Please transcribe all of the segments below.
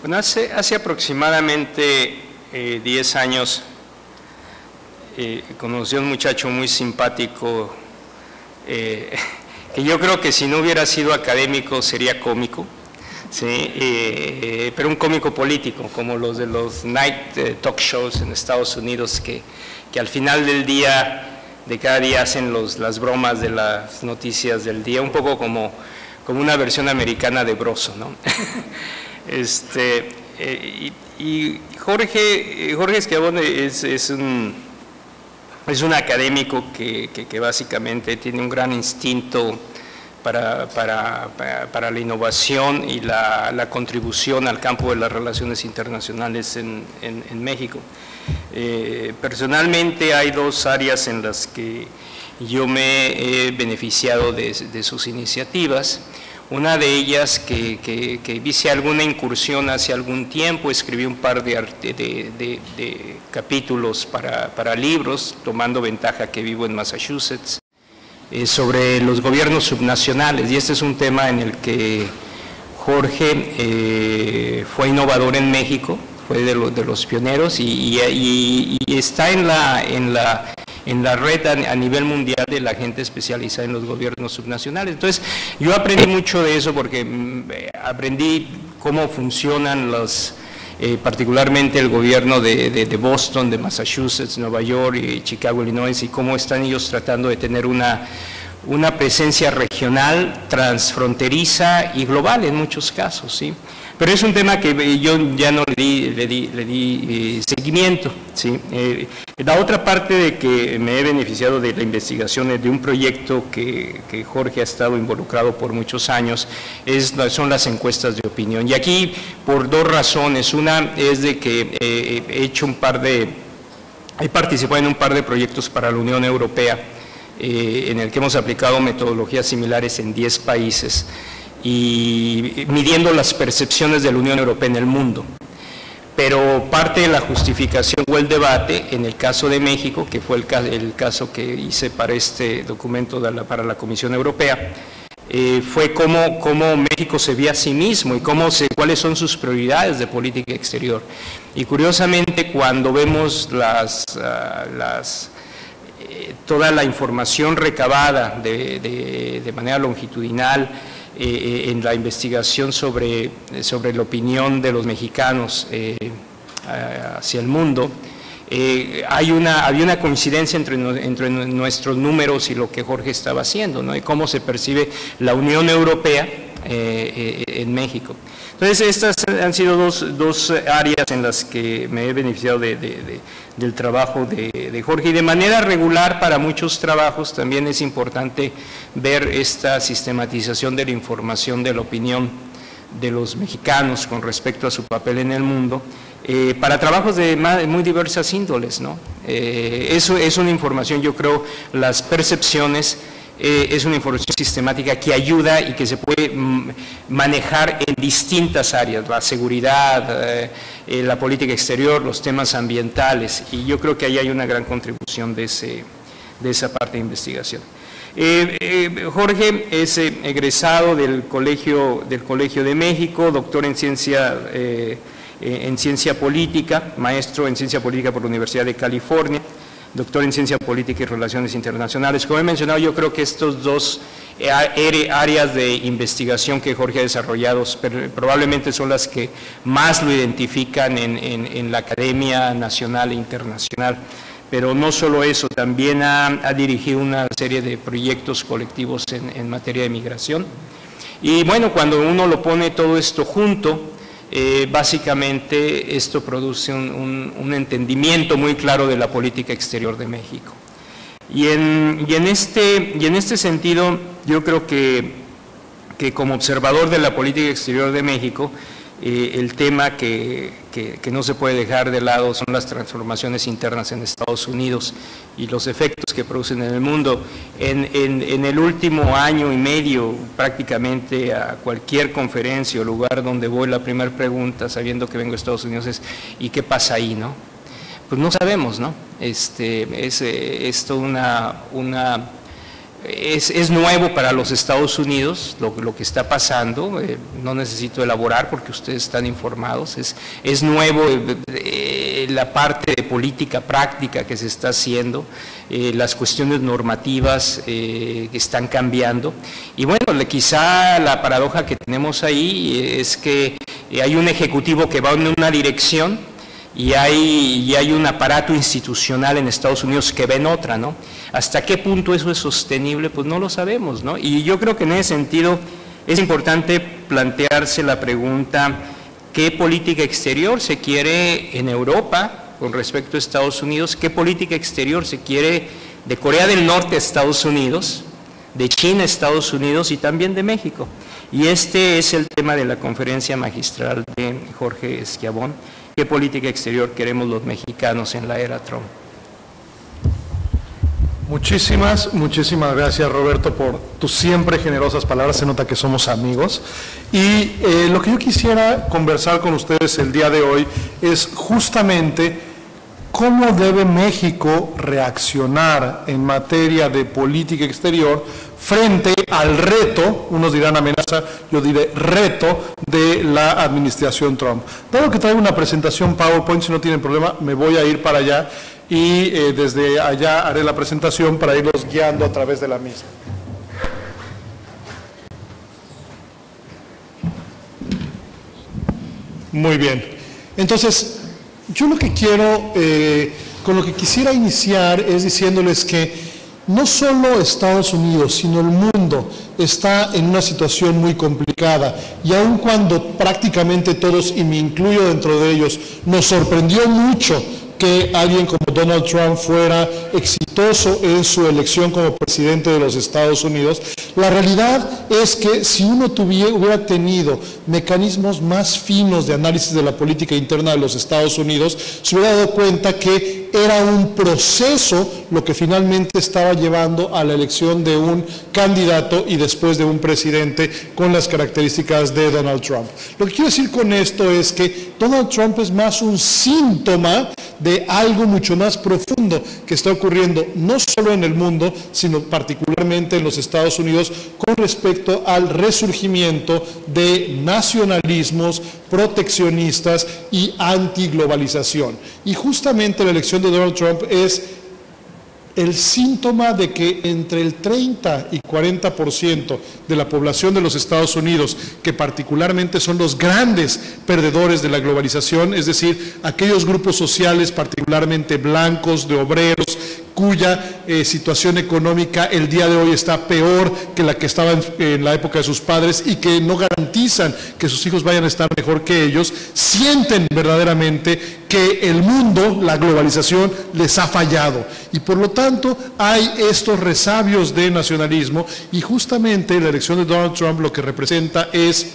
Bueno, hace aproximadamente 10 años conocí a un muchacho muy simpático, que yo creo que si no hubiera sido académico sería cómico, ¿sí? Pero un cómico político, como los de los night talk shows en Estados Unidos, que al final del día, de cada día, hacen las bromas de las noticias del día, un poco como una versión americana de Broso, ¿no? Y Jorge Schiavone es un académico que básicamente tiene un gran instinto para la innovación y la contribución al campo de las relaciones internacionales en México. Personalmente hay dos áreas en las que yo me he beneficiado de sus iniciativas. Una de ellas que hice alguna incursión hace algún tiempo, escribí un par de capítulos para libros, tomando ventaja que vivo en Massachusetts, sobre los gobiernos subnacionales, y este es un tema en el que Jorge fue innovador en México, fue de los pioneros y está en la red a nivel mundial de la gente especializada en los gobiernos subnacionales. Entonces, yo aprendí mucho de eso porque aprendí cómo funcionan particularmente el gobierno de Boston, de Massachusetts, Nueva York y Chicago, Illinois, y cómo están ellos tratando de tener una presencia regional, transfronteriza y global en muchos casos, ¿sí? Pero es un tema que yo ya no le di seguimiento, ¿sí? La otra parte de que me he beneficiado de la investigación de un proyecto que Jorge ha estado involucrado por muchos años, son las encuestas de opinión. Y aquí por dos razones. Una es de que he participado en un par de proyectos para la Unión Europea, en el que hemos aplicado metodologías similares en 10 países, y midiendo las percepciones de la Unión Europea en el mundo. Pero parte de la justificación o el debate, en el caso de México, que fue el caso que hice para este documento para la Comisión Europea, fue cómo México se ve a sí mismo y cuáles son sus prioridades de política exterior. Y curiosamente, cuando vemos toda la información recabada de manera longitudinal, en la investigación sobre la opinión de los mexicanos hacia el mundo, había una coincidencia entre nuestros números y lo que Jorge estaba haciendo, ¿no? Y cómo se percibe la Unión Europea en México. Entonces, estas han sido dos áreas en las que me he beneficiado del trabajo de Jorge, y de manera regular para muchos trabajos también es importante ver esta sistematización de la información de la opinión de los mexicanos con respecto a su papel en el mundo, para trabajos de muy diversas índoles, ¿no? Eso es una información, yo creo, las percepciones, es una información sistemática que ayuda y que se puede manejar en distintas áreas, la seguridad, la política exterior, los temas ambientales, y yo creo que ahí hay una gran contribución de esa parte de investigación. Jorge es egresado del Colegio de México, doctor en ciencia política, maestro en ciencia política por la Universidad de California, doctor en Ciencia Política y Relaciones Internacionales. Como he mencionado, yo creo que estos dos áreas de investigación que Jorge ha desarrollado probablemente son las que más lo identifican en la academia nacional e internacional. Pero no solo eso, también ha dirigido una serie de proyectos colectivos en materia de migración. Y bueno, cuando uno lo pone todo esto junto, básicamente esto produce un entendimiento muy claro de la política exterior de México. Y en este sentido, yo creo que como observador de la política exterior de México, el tema que no se puede dejar de lado son las transformaciones internas en Estados Unidos y los efectos que producen en el mundo. En el último año y medio, prácticamente a cualquier conferencia o lugar donde voy, la primera pregunta, sabiendo que vengo a Estados Unidos, es ¿y qué pasa ahí, no? Pues no sabemos, ¿no? Es toda es nuevo para los Estados Unidos lo que está pasando, no necesito elaborar porque ustedes están informados, es nuevo la parte de política práctica que se está haciendo, las cuestiones normativas que están cambiando, y bueno, quizá la paradoja que tenemos ahí es que hay un ejecutivo que va en una dirección y hay un aparato institucional en Estados Unidos que va en otra, ¿no? ¿Hasta qué punto eso es sostenible? Pues no lo sabemos, ¿no? Y yo creo que en ese sentido es importante plantearse la pregunta, ¿qué política exterior se quiere en Europa con respecto a Estados Unidos? ¿Qué política exterior se quiere de Corea del Norte a Estados Unidos, de China a Estados Unidos y también de México? Y este es el tema de la conferencia magistral de Jorge Schiavone. ¿Qué política exterior queremos los mexicanos en la era Trump? Muchísimas gracias, Roberto, por tus siempre generosas palabras. Se nota que somos amigos. Y lo que yo quisiera conversar con ustedes el día de hoy es justamente cómo debe México reaccionar en materia de política exterior frente al reto, unos dirán amenaza, yo diré reto, de la administración Trump. Dado que traigo una presentación PowerPoint, si no tienen problema, me voy a ir para allá y desde allá haré la presentación para irlos guiando a través de la misma. Muy bien. Entonces, yo lo que quiero, con lo que quisiera iniciar es diciéndoles que no solo Estados Unidos, sino el mundo está en una situación muy complicada, y aun cuando prácticamente todos, y me incluyo dentro de ellos, nos sorprendió mucho que alguien como Donald Trump fuera exitoso en su elección como presidente de los Estados Unidos, la realidad es que si uno hubiera tenido mecanismos más finos de análisis de la política interna de los Estados Unidos, se hubiera dado cuenta que era un proceso lo que finalmente estaba llevando a la elección de un candidato y después de un presidente con las características de Donald Trump. Lo que quiero decir con esto es que Donald Trump es más un síntoma de algo mucho más profundo que está ocurriendo no solo en el mundo, sino particularmente en los Estados Unidos con respecto al resurgimiento de nacionalismos proteccionistas y antiglobalización. Y justamente la elección de Donald Trump es el síntoma de que entre el 30 y 40% de la población de los Estados Unidos, que particularmente son los grandes perdedores de la globalización, es decir, aquellos grupos sociales particularmente blancos, de obreros, cuya situación económica el día de hoy está peor que la que estaba en la época de sus padres y que no garantizan que sus hijos vayan a estar mejor que ellos, sienten verdaderamente que el mundo, la globalización, les ha fallado. Y por lo tanto hay estos resabios de nacionalismo, y justamente la elección de Donald Trump lo que representa es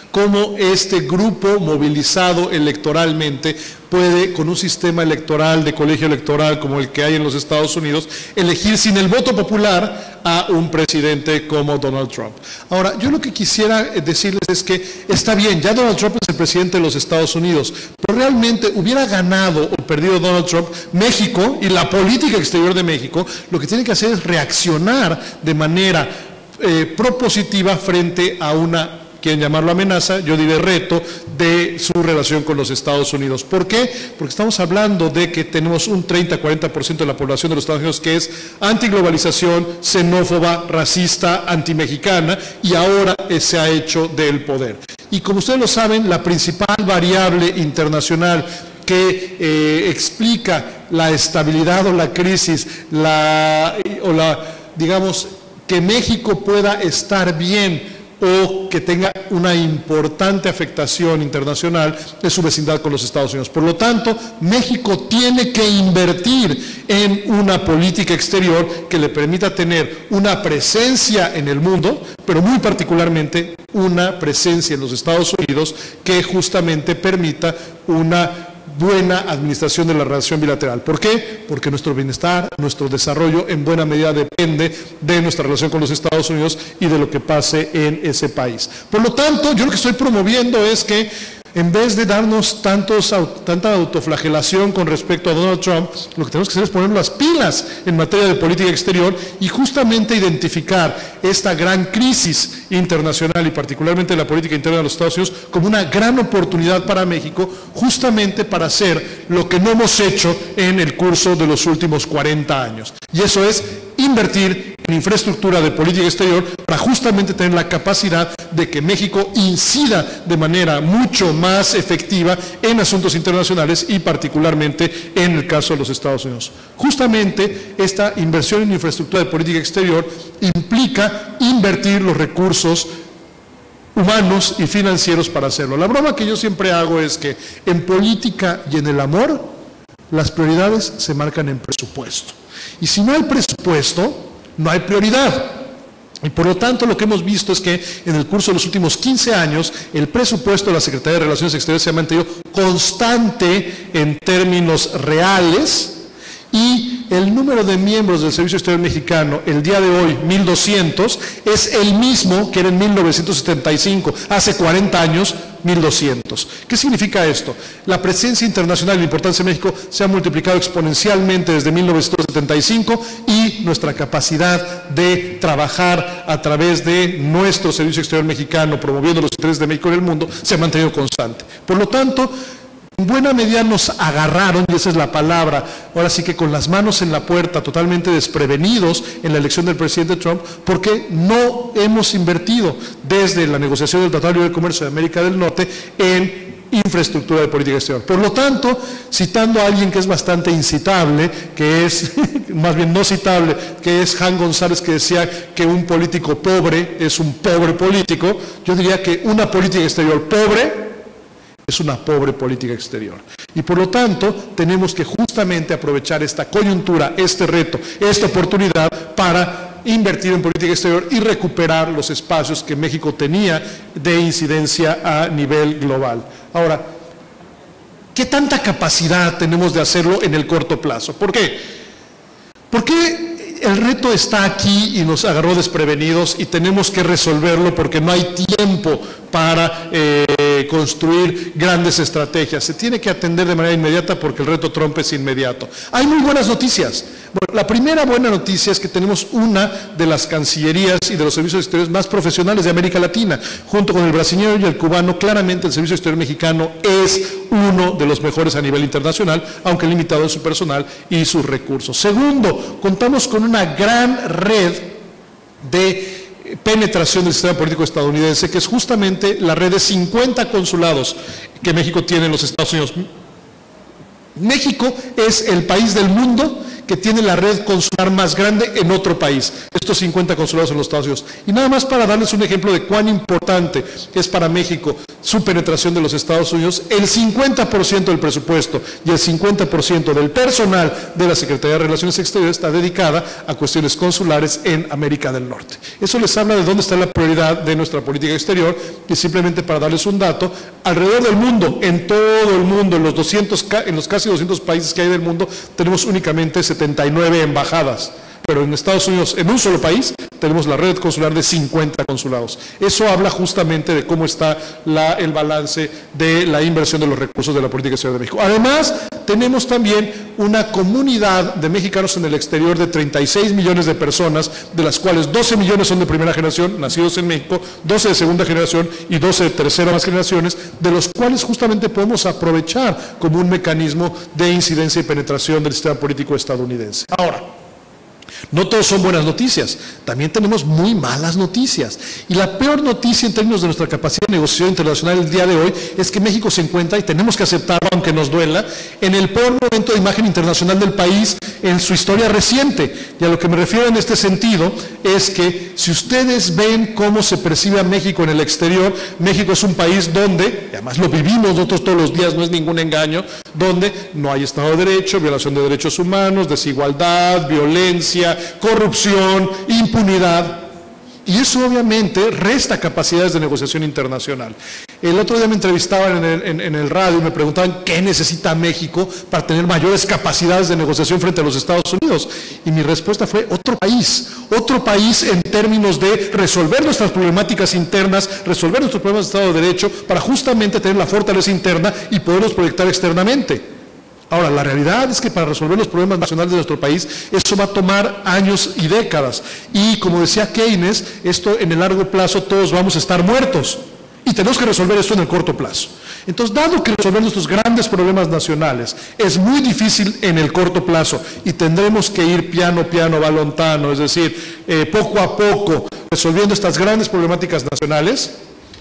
cómo este grupo movilizado electoralmente puede, con un sistema electoral de colegio electoral como el que hay en los Estados Unidos, elegir sin el voto popular a un presidente como Donald Trump. Ahora, yo lo que quisiera decirles es que está bien, ya Donald Trump es el presidente de los Estados Unidos, pero realmente hubiera ganado o perdido Donald Trump, México y la política exterior de México, lo que tiene que hacer es reaccionar de manera propositiva frente a una, quieren llamarlo amenaza, yo diré reto, de su relación con los Estados Unidos. ¿Por qué? Porque estamos hablando de que tenemos un 30-40% de la población de los Estados Unidos que es antiglobalización, xenófoba, racista, antimexicana, y ahora se ha hecho del poder. Y como ustedes lo saben, la principal variable internacional que explica la estabilidad o la crisis, digamos, que México pueda estar bien o que tenga una importante afectación internacional de su vecindad con los Estados Unidos. Por lo tanto, México tiene que invertir en una política exterior que le permita tener una presencia en el mundo, pero muy particularmente una presencia en los Estados Unidos que justamente permita una buena administración de la relación bilateral. ¿Por qué? Porque nuestro bienestar, nuestro desarrollo en buena medida depende de nuestra relación con los Estados Unidos y de lo que pase en ese país. Por lo tanto, yo lo que estoy promoviendo es que En vez de darnos tanta autoflagelación con respecto a Donald Trump, lo que tenemos que hacer es poner las pilas en materia de política exterior y justamente identificar esta gran crisis internacional y particularmente la política interna de los Estados Unidos como una gran oportunidad para México, justamente para hacer lo que no hemos hecho en el curso de los últimos 40 años. Y eso es invertir en infraestructura de política exterior para justamente tener la capacidad de que México incida de manera mucho más efectiva en asuntos internacionales y particularmente en el caso de los Estados Unidos. Justamente esta inversión en infraestructura de política exterior implica invertir los recursos humanos y financieros para hacerlo. La broma que yo siempre hago es que en política y en el amor, las prioridades se marcan en presupuesto. Y si no hay presupuesto, no hay prioridad. Y por lo tanto, lo que hemos visto es que en el curso de los últimos 15 años, el presupuesto de la Secretaría de Relaciones Exteriores se ha mantenido constante en términos reales, y el número de miembros del Servicio Exterior Mexicano, el día de hoy, 1,200, es el mismo que era en 1975, hace 40 años, 1,200. ¿Qué significa esto? La presencia internacional y la importancia de México se ha multiplicado exponencialmente desde 1975 y nuestra capacidad de trabajar a través de nuestro Servicio Exterior Mexicano, promoviendo los intereses de México en el mundo, se ha mantenido constante. Por lo tanto, en buena medida nos agarraron, y esa es la palabra, ahora sí que con las manos en la puerta, totalmente desprevenidos en la elección del presidente Trump, porque no hemos invertido desde la negociación del Tratado de Libre Comercio de América del Norte en infraestructura de política exterior. Por lo tanto, citando a alguien que es bastante incitable, que es, más bien no citable, que es Jan González, que decía que un político pobre es un pobre político, yo diría que una política exterior pobre es una pobre política exterior. Y por lo tanto, tenemos que justamente aprovechar esta coyuntura, este reto, esta oportunidad para invertir en política exterior y recuperar los espacios que México tenía de incidencia a nivel global. Ahora, ¿qué tanta capacidad tenemos de hacerlo en el corto plazo? ¿Por qué? Porque el reto está aquí y nos agarró desprevenidos y tenemos que resolverlo porque no hay tiempo para construir grandes estrategias. Se tiene que atender de manera inmediata porque el reto Trump es inmediato. Hay muy buenas noticias. Bueno, la primera buena noticia es que tenemos una de las cancillerías y de los servicios exteriores más profesionales de América Latina. Junto con el brasileño y el cubano, claramente el servicio exterior mexicano es uno de los mejores a nivel internacional, aunque limitado en su personal y sus recursos. Segundo, contamos con una gran red de penetración del sistema político estadounidense, que es justamente la red de 50 consulados que México tiene en los Estados Unidos. México es el país del mundo que tiene la red consular más grande en otro país, estos 50 consulados en los Estados Unidos. Y nada más para darles un ejemplo de cuán importante es para México su penetración de los Estados Unidos, el 50% del presupuesto y el 50% del personal de la Secretaría de Relaciones Exteriores está dedicada a cuestiones consulares en América del Norte. Eso les habla de dónde está la prioridad de nuestra política exterior, y simplemente para darles un dato, alrededor del mundo, en todo el mundo, en los casi 200 países que hay del mundo, tenemos únicamente 79 embajadas, pero en Estados Unidos, en un solo país, tenemos la red consular de 50 consulados. Eso habla justamente de cómo está el balance de la inversión de los recursos de la política exterior de México. Además, tenemos también una comunidad de mexicanos en el exterior de 36 millones de personas, de las cuales 12 millones son de primera generación, nacidos en México, 12 de segunda generación y 12 de tercera más generaciones, de los cuales justamente podemos aprovechar como un mecanismo de incidencia y penetración del sistema político estadounidense. Ahora, no todos son buenas noticias, también tenemos muy malas noticias. Y la peor noticia en términos de nuestra capacidad de negociación internacional el día de hoy es que México se encuentra, y tenemos que aceptarlo aunque nos duela, en el peor momento de imagen internacional del país en su historia reciente. Y a lo que me refiero en este sentido es que si ustedes ven cómo se percibe a México en el exterior, México es un país donde, y además lo vivimos nosotros todos los días, no es ningún engaño, donde no hay Estado de Derecho, violación de derechos humanos, desigualdad, violencia, corrupción, impunidad, y eso obviamente resta capacidades de negociación internacional. El otro día me entrevistaban en el radio y me preguntaban qué necesita México para tener mayores capacidades de negociación frente a los Estados Unidos. Y mi respuesta fue otro país en términos de resolver nuestras problemáticas internas, resolver nuestros problemas de Estado de Derecho, para justamente tener la fortaleza interna y poderlos proyectar externamente. Ahora, la realidad es que para resolver los problemas nacionales de nuestro país, eso va a tomar años y décadas. Y como decía Keynes, esto en el largo plazo todos vamos a estar muertos. Y tenemos que resolver esto en el corto plazo. Entonces, dado que resolver nuestros grandes problemas nacionales es muy difícil en el corto plazo y tendremos que ir piano, valontano, es decir, poco a poco, resolviendo estas grandes problemáticas nacionales,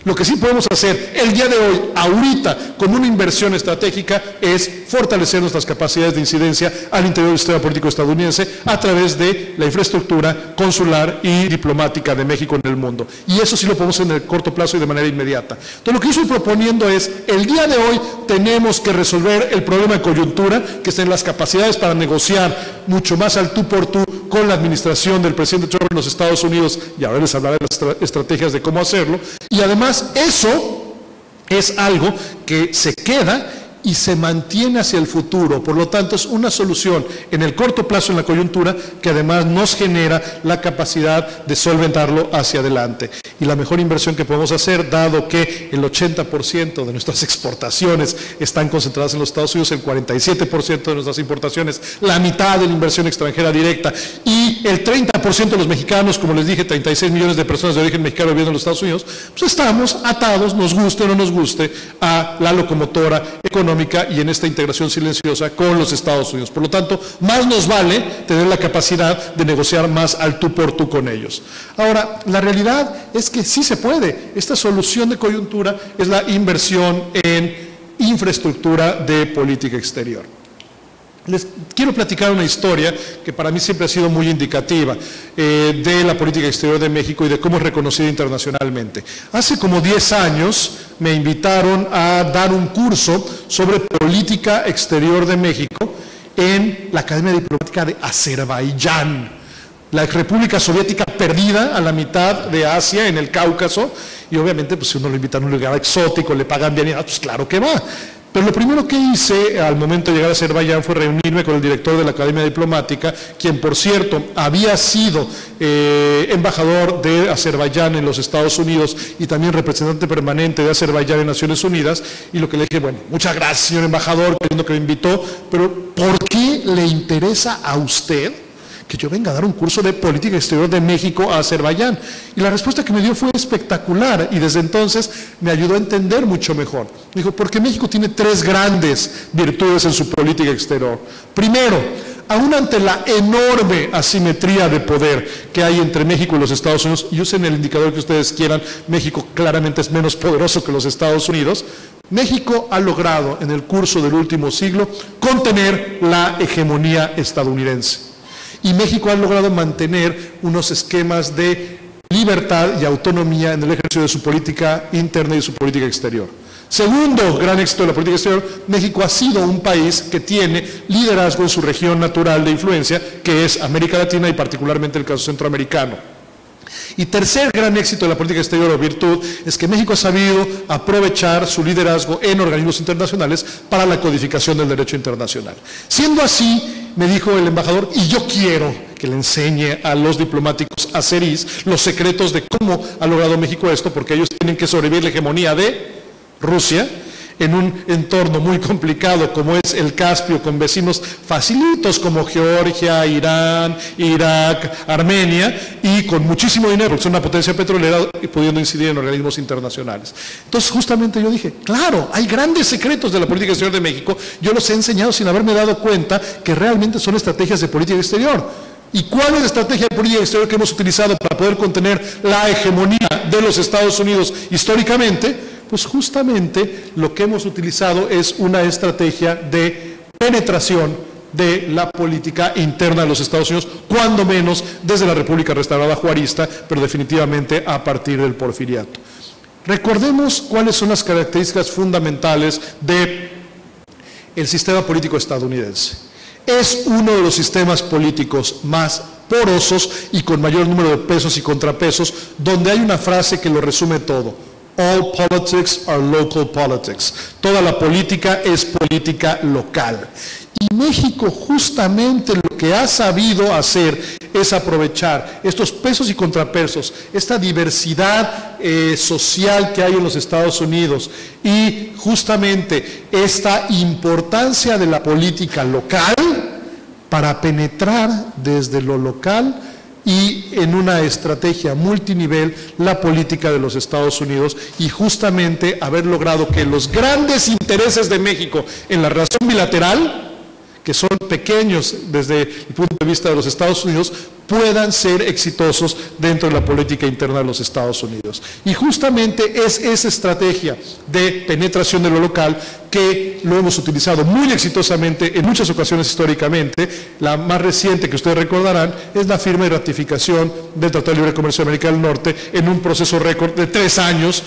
lo que sí podemos hacer el día de hoy, ahorita, con una inversión estratégica, es fortalecer nuestras capacidades de incidencia al interior del sistema político estadounidense a través de la infraestructura consular y diplomática de México en el mundo. Y eso sí lo podemos hacer en el corto plazo y de manera inmediata. Entonces, lo que yo estoy proponiendo es, el día de hoy tenemos que resolver el problema de coyuntura, que estén las capacidades para negociar mucho más al tú por tú con la administración del presidente Trump en los Estados Unidos, y ahora les hablaré de las estrategias de cómo hacerlo, y además eso es algo que se queda y se mantiene hacia el futuro. Por lo tanto, es una solución en el corto plazo en la coyuntura que además nos genera la capacidad de solventarlo hacia adelante. Y la mejor inversión que podemos hacer, dado que el 80% de nuestras exportaciones están concentradas en los Estados Unidos, el 47% de nuestras importaciones, la mitad de la inversión extranjera directa y el 30% de los mexicanos, como les dije, 36 millones de personas de origen mexicano viviendo en los Estados Unidos, pues estamos atados, nos guste o no nos guste, a la locomotora económica y en esta integración silenciosa con los Estados Unidos. Por lo tanto, más nos vale tener la capacidad de negociar más al tú por tú con ellos. Ahora, la realidad es que sí se puede. Esta solución de coyuntura es la inversión en infraestructura de política exterior. Les quiero platicar una historia que para mí siempre ha sido muy indicativa de la política exterior de México y de cómo es reconocida internacionalmente. Hace como 10 años me invitaron a dar un curso sobre política exterior de México en la Academia Diplomática de Azerbaiyán, la República Soviética perdida a la mitad de Asia, en el Cáucaso, y obviamente pues si uno lo invita a un lugar exótico, le pagan bien, pues claro que va. Pero lo primero que hice al momento de llegar a Azerbaiyán fue reunirme con el director de la Academia Diplomática, quien por cierto había sido embajador de Azerbaiyán en los Estados Unidos y también representante permanente de Azerbaiyán en Naciones Unidas, y lo que le dije, bueno, muchas gracias señor embajador, creyendo que me invitó, pero ¿por qué le interesa a usted que yo venga a dar un curso de política exterior de México a Azerbaiyán? Y la respuesta que me dio fue espectacular y desde entonces me ayudó a entender mucho mejor. Me dijo, porque México tiene 3 grandes virtudes en su política exterior. Primero, aún ante la enorme asimetría de poder que hay entre México y los Estados Unidos, y usen el indicador que ustedes quieran, México claramente es menos poderoso que los Estados Unidos, México ha logrado en el curso del último siglo contener la hegemonía estadounidense. Y México ha logrado mantener unos esquemas de libertad y autonomía en el ejercicio de su política interna y de su política exterior. Segundo gran éxito de la política exterior, México ha sido un país que tiene liderazgo en su región natural de influencia, que es América Latina y particularmente el caso centroamericano. Y tercer gran éxito de la política exterior o virtud es que México ha sabido aprovechar su liderazgo en organismos internacionales para la codificación del derecho internacional. Siendo así, me dijo el embajador, y yo quiero que le enseñe a los diplomáticos azeríes los secretos de cómo ha logrado México esto, porque ellos tienen que sobrevivir la hegemonía de Rusia en un entorno muy complicado como es el Caspio, con vecinos facilitos como Georgia, Irán, Irak, Armenia, y con muchísimo dinero, porque son una potencia petrolera y pudiendo incidir en organismos internacionales. Entonces justamente yo dije, claro, hay grandes secretos de la política exterior de México, yo los he enseñado sin haberme dado cuenta que realmente son estrategias de política exterior. ¿Y cuál es la estrategia de política exterior que hemos utilizado para poder contener la hegemonía de los Estados Unidos históricamente? Pues justamente lo que hemos utilizado es una estrategia de penetración de la política interna de los Estados Unidos, cuando menos desde la República Restaurada Juarista, pero definitivamente a partir del Porfiriato. Recordemos cuáles son las características fundamentales del sistema político estadounidense. Es uno de los sistemas políticos más porosos y con mayor número de pesos y contrapesos, donde hay una frase que lo resume todo: All politics are local politics. Toda la política es política local. Y México justamente lo que ha sabido hacer es aprovechar estos pesos y contrapesos, esta diversidad social que hay en los Estados Unidos y justamente esta importancia de la política local para penetrar desde lo local y en una estrategia multinivel la política de los Estados Unidos y justamente haber logrado que los grandes intereses de México en la relación bilateral, que son pequeños desde el punto de vista de los Estados Unidos, puedan ser exitosos dentro de la política interna de los Estados Unidos. Y justamente es esa estrategia de penetración de lo local que lo hemos utilizado muy exitosamente en muchas ocasiones históricamente. La más reciente que ustedes recordarán es la firma y ratificación del Tratado de Libre Comercio de América del Norte en un proceso récord de 3 años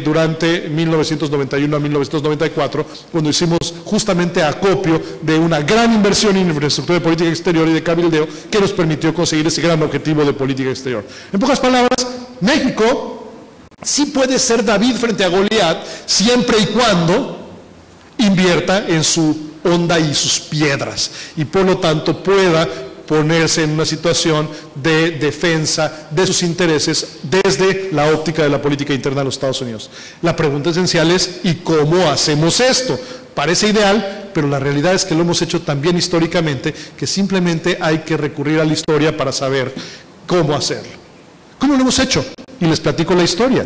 durante 1991 a 1994, cuando hicimos justamente acopio de una gran inversión en infraestructura de política exterior y de cabildeo que nos permitió conseguir ese gran objetivo de política exterior. En pocas palabras, México sí puede ser David frente a Goliat siempre y cuando invierta en su onda y sus piedras y por lo tanto pueda ponerse en una situación de defensa de sus intereses desde la óptica de la política interna de los Estados Unidos. La pregunta esencial es ¿y cómo hacemos esto? Parece ideal, pero la realidad es que lo hemos hecho tan bien históricamente que simplemente hay que recurrir a la historia para saber cómo hacerlo. ¿Cómo lo hemos hecho? Y les platico la historia.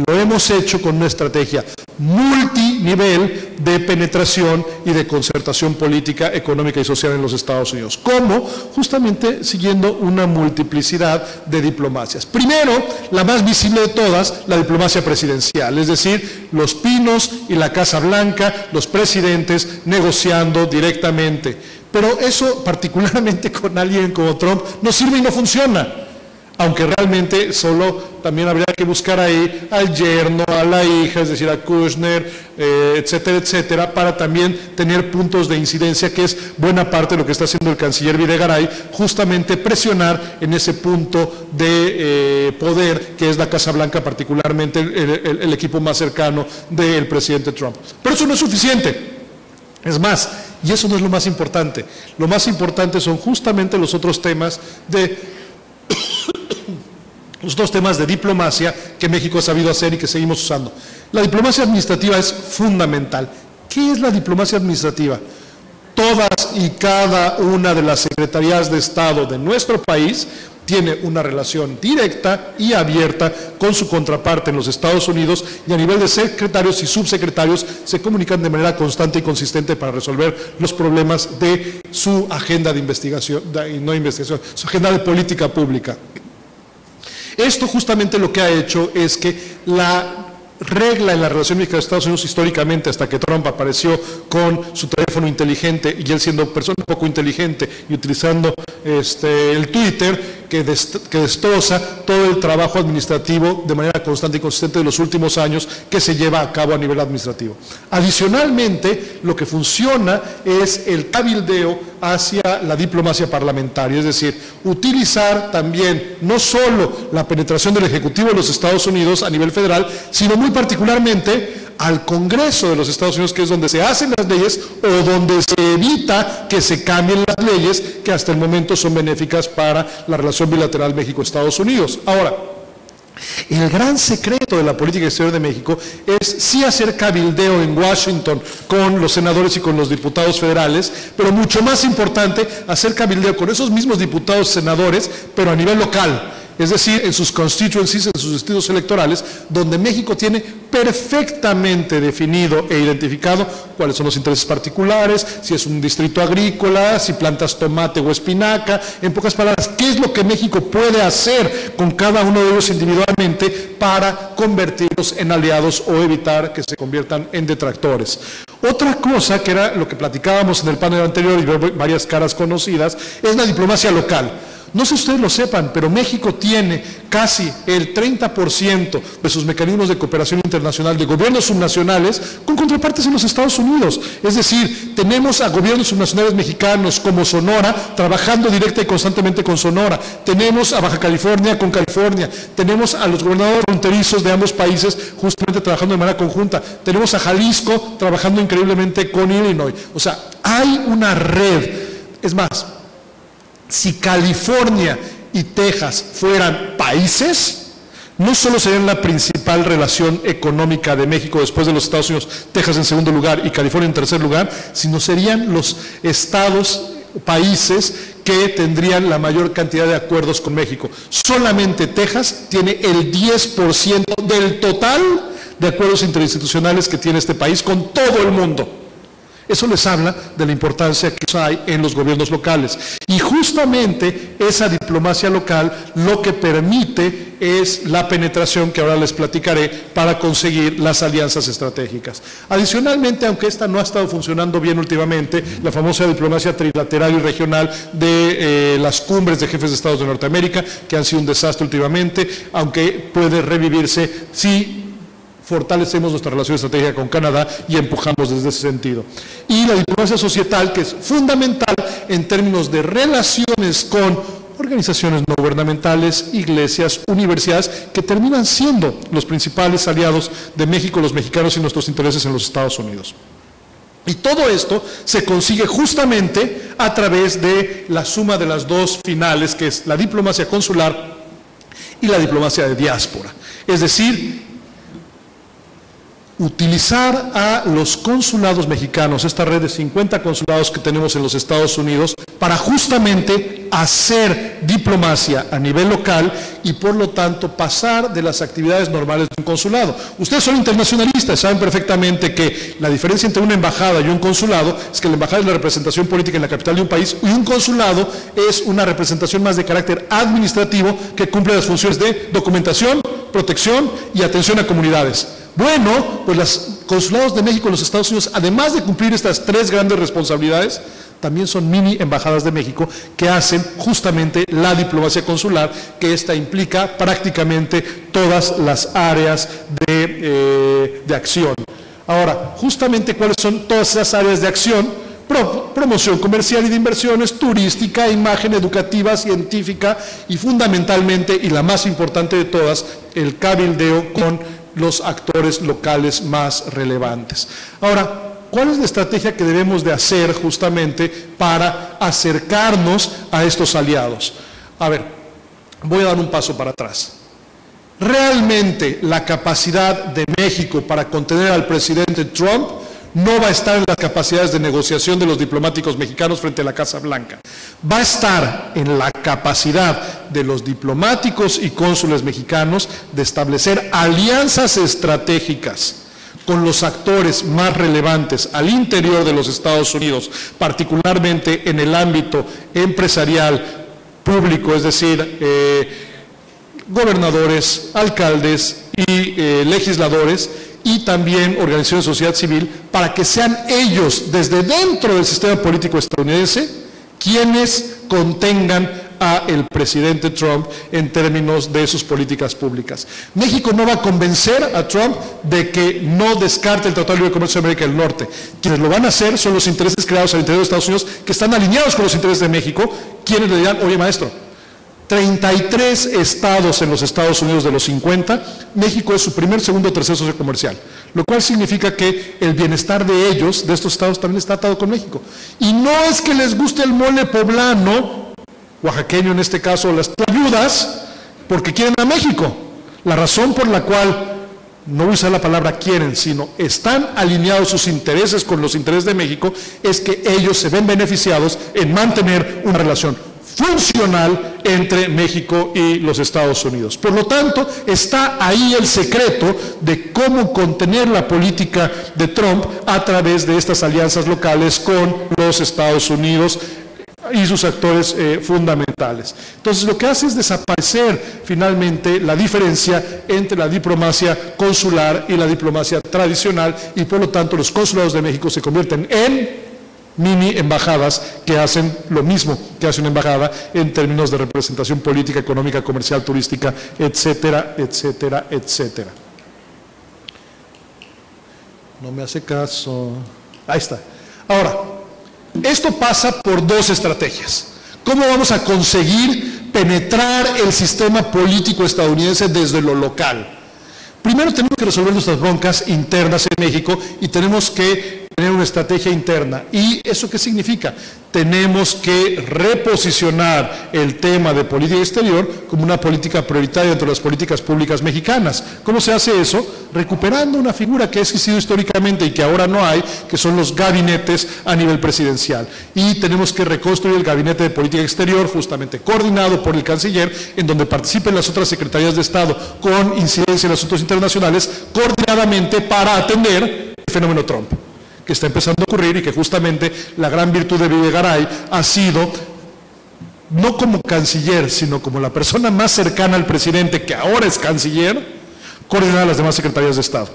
Lo hemos hecho con una estrategia multinivel de penetración y de concertación política, económica y social en los Estados Unidos. ¿Cómo? Justamente siguiendo una multiplicidad de diplomacias. Primero, la más visible de todas, la diplomacia presidencial, es decir, los Pinos y la Casa Blanca, los presidentes negociando directamente. Pero eso, particularmente con alguien como Trump, no sirve y no funciona. Aunque realmente solo también habría que buscar ahí al yerno, a la hija, es decir, a Kushner, etcétera, etcétera, para también tener puntos de incidencia, que es buena parte de lo que está haciendo el canciller Videgaray, justamente presionar en ese punto de poder, que es la Casa Blanca, particularmente el equipo más cercano del presidente Trump. Pero eso no es suficiente. Es más, y eso no es lo más importante. Lo más importante son justamente los otros temas de diplomacia que México ha sabido hacer y que seguimos usando. La diplomacia administrativa es fundamental. ¿Qué es la diplomacia administrativa? Todas y cada una de las secretarías de Estado de nuestro país tiene una relación directa y abierta con su contraparte en los Estados Unidos y a nivel de secretarios y subsecretarios se comunican de manera constante y consistente para resolver los problemas de su agenda de investigación, su agenda de política pública. Esto justamente lo que ha hecho es que la regla en la relación México-Estados Unidos históricamente, hasta que Trump apareció con su teléfono inteligente y él siendo persona poco inteligente y utilizando el Twitter, que destroza todo el trabajo administrativo de manera constante y consistente de los últimos años que se lleva a cabo a nivel administrativo. Adicionalmente, lo que funciona es el cabildeo hacia la diplomacia parlamentaria, es decir, utilizar también no solo la penetración del Ejecutivo de los Estados Unidos a nivel federal, sino muy particularmente al Congreso de los Estados Unidos, que es donde se hacen las leyes o donde se evita que se cambien las leyes que hasta el momento son benéficas para la relación bilateral México-Estados Unidos. Ahora, el gran secreto de la política exterior de México es sí hacer cabildeo en Washington con los senadores y con los diputados federales, pero mucho más importante, hacer cabildeo con esos mismos diputados y senadores, pero a nivel local. Es decir, en sus constituencies, en sus distritos electorales, donde México tiene perfectamente definido e identificado cuáles son los intereses particulares, si es un distrito agrícola, si plantas tomate o espinaca, en pocas palabras, qué es lo que México puede hacer con cada uno de ellos individualmente para convertirlos en aliados o evitar que se conviertan en detractores. Otra cosa, que era lo que platicábamos en el panel anterior y varias caras conocidas, es la diplomacia local. No sé si ustedes lo sepan, pero México tiene casi el 30% de sus mecanismos de cooperación internacional de gobiernos subnacionales con contrapartes en los Estados Unidos. Es decir, tenemos a gobiernos subnacionales mexicanos como Sonora trabajando directa y constantemente con Sonora. Tenemos a Baja California con California. Tenemos a los gobernadores fronterizos de ambos países justamente trabajando de manera conjunta. Tenemos a Jalisco trabajando increíblemente con Illinois. O sea, hay una red. Es más, si California y Texas fueran países, no solo serían la principal relación económica de México después de los Estados Unidos, Texas en segundo lugar y California en tercer lugar, sino serían los estados, países que tendrían la mayor cantidad de acuerdos con México. Solamente Texas tiene el 10% del total de acuerdos interinstitucionales que tiene este país con todo el mundo. Eso les habla de la importancia que hay en los gobiernos locales. Y justamente esa diplomacia local lo que permite es la penetración que ahora les platicaré para conseguir las alianzas estratégicas. Adicionalmente, aunque esta no ha estado funcionando bien últimamente, la famosa diplomacia trilateral y regional de las cumbres de jefes de Estados de Norteamérica, que han sido un desastre últimamente, aunque puede revivirse si fortalecemos nuestra relación estratégica con Canadá y empujamos desde ese sentido. Y la diplomacia societal, que es fundamental en términos de relaciones con organizaciones no gubernamentales, iglesias, universidades, que terminan siendo los principales aliados de México, los mexicanos y nuestros intereses en los Estados Unidos. Y todo esto se consigue justamente a través de la suma de las dos finales, que es la diplomacia consular y la diplomacia de diáspora. Es decir, utilizar a los consulados mexicanos, esta red de 50 consulados que tenemos en los Estados Unidos, para justamente hacer diplomacia a nivel local y por lo tanto pasar de las actividades normales de un consulado. Ustedes son internacionalistas, saben perfectamente que la diferencia entre una embajada y un consulado es que la embajada es la representación política en la capital de un país y un consulado es una representación más de carácter administrativo que cumple las funciones de documentación, protección y atención a comunidades. Bueno, pues los consulados de México en los Estados Unidos, además de cumplir estas tres grandes responsabilidades, también son mini embajadas de México que hacen justamente la diplomacia consular, que esta implica prácticamente todas las áreas de acción. Ahora, justamente cuáles son todas esas áreas de acción: promoción comercial y de inversiones, turística, imagen educativa, científica y fundamentalmente, y la más importante de todas, el cabildeo con los actores locales más relevantes. Ahora, ¿cuál es la estrategia que debemos de hacer justamente para acercarnos a estos aliados? A ver, voy a dar un paso para atrás. Realmente la capacidad de México para contener al presidente Trump no va a estar en las capacidades de negociación de los diplomáticos mexicanos frente a la Casa Blanca. Va a estar en la capacidad de los diplomáticos y cónsules mexicanos de establecer alianzas estratégicas con los actores más relevantes al interior de los Estados Unidos, particularmente en el ámbito empresarial público, es decir, gobernadores, alcaldes y legisladores, y también organizaciones de sociedad civil, para que sean ellos, desde dentro del sistema político estadounidense, quienes contengan a el presidente Trump en términos de sus políticas públicas. México no va a convencer a Trump de que no descarte el Tratado de Libre Comercio de América del Norte. Quienes lo van a hacer son los intereses creados al interior de Estados Unidos, que están alineados con los intereses de México, quienes le dirán: oye, maestro, 33 estados en los Estados Unidos de los 50, México es su primer, segundo o tercer socio comercial, lo cual significa que el bienestar de ellos, de estos estados, también está atado con México. Y no es que les guste el mole poblano, oaxaqueño en este caso, las tlayudas, porque quieren a México. La razón por la cual, no voy a usar la palabra quieren, sino están alineados sus intereses con los intereses de México, es que ellos se ven beneficiados en mantener una relación funcional entre México y los Estados Unidos. Por lo tanto, está ahí el secreto de cómo contener la política de Trump a través de estas alianzas locales con los Estados Unidos y sus actores fundamentales. Entonces, lo que hace es desaparecer finalmente la diferencia entre la diplomacia consular y la diplomacia tradicional, y por lo tanto los consulados de México se convierten en mini embajadas que hacen lo mismo que hace una embajada en términos de representación política, económica, comercial, turística, etcétera, etcétera, etcétera. No me hace caso. Ahí está. Ahora, esto pasa por dos estrategias. ¿Cómo vamos a conseguir penetrar el sistema político estadounidense desde lo local? Primero tenemos que resolver nuestras broncas internas en México y tenemos que tener una estrategia interna. ¿Y eso qué significa? Tenemos que reposicionar el tema de política exterior como una política prioritaria dentro de las políticas públicas mexicanas. ¿Cómo se hace eso? Recuperando una figura que ha existido históricamente y que ahora no hay, que son los gabinetes a nivel presidencial. Y tenemos que reconstruir el gabinete de política exterior, justamente coordinado por el canciller, en donde participen las otras secretarías de Estado con incidencia en asuntos internacionales, coordinadamente para atender el fenómeno Trump, que está empezando a ocurrir y que justamente la gran virtud de Videgaray ha sido, no como canciller, sino como la persona más cercana al presidente, que ahora es canciller, coordinar a las demás secretarías de Estado.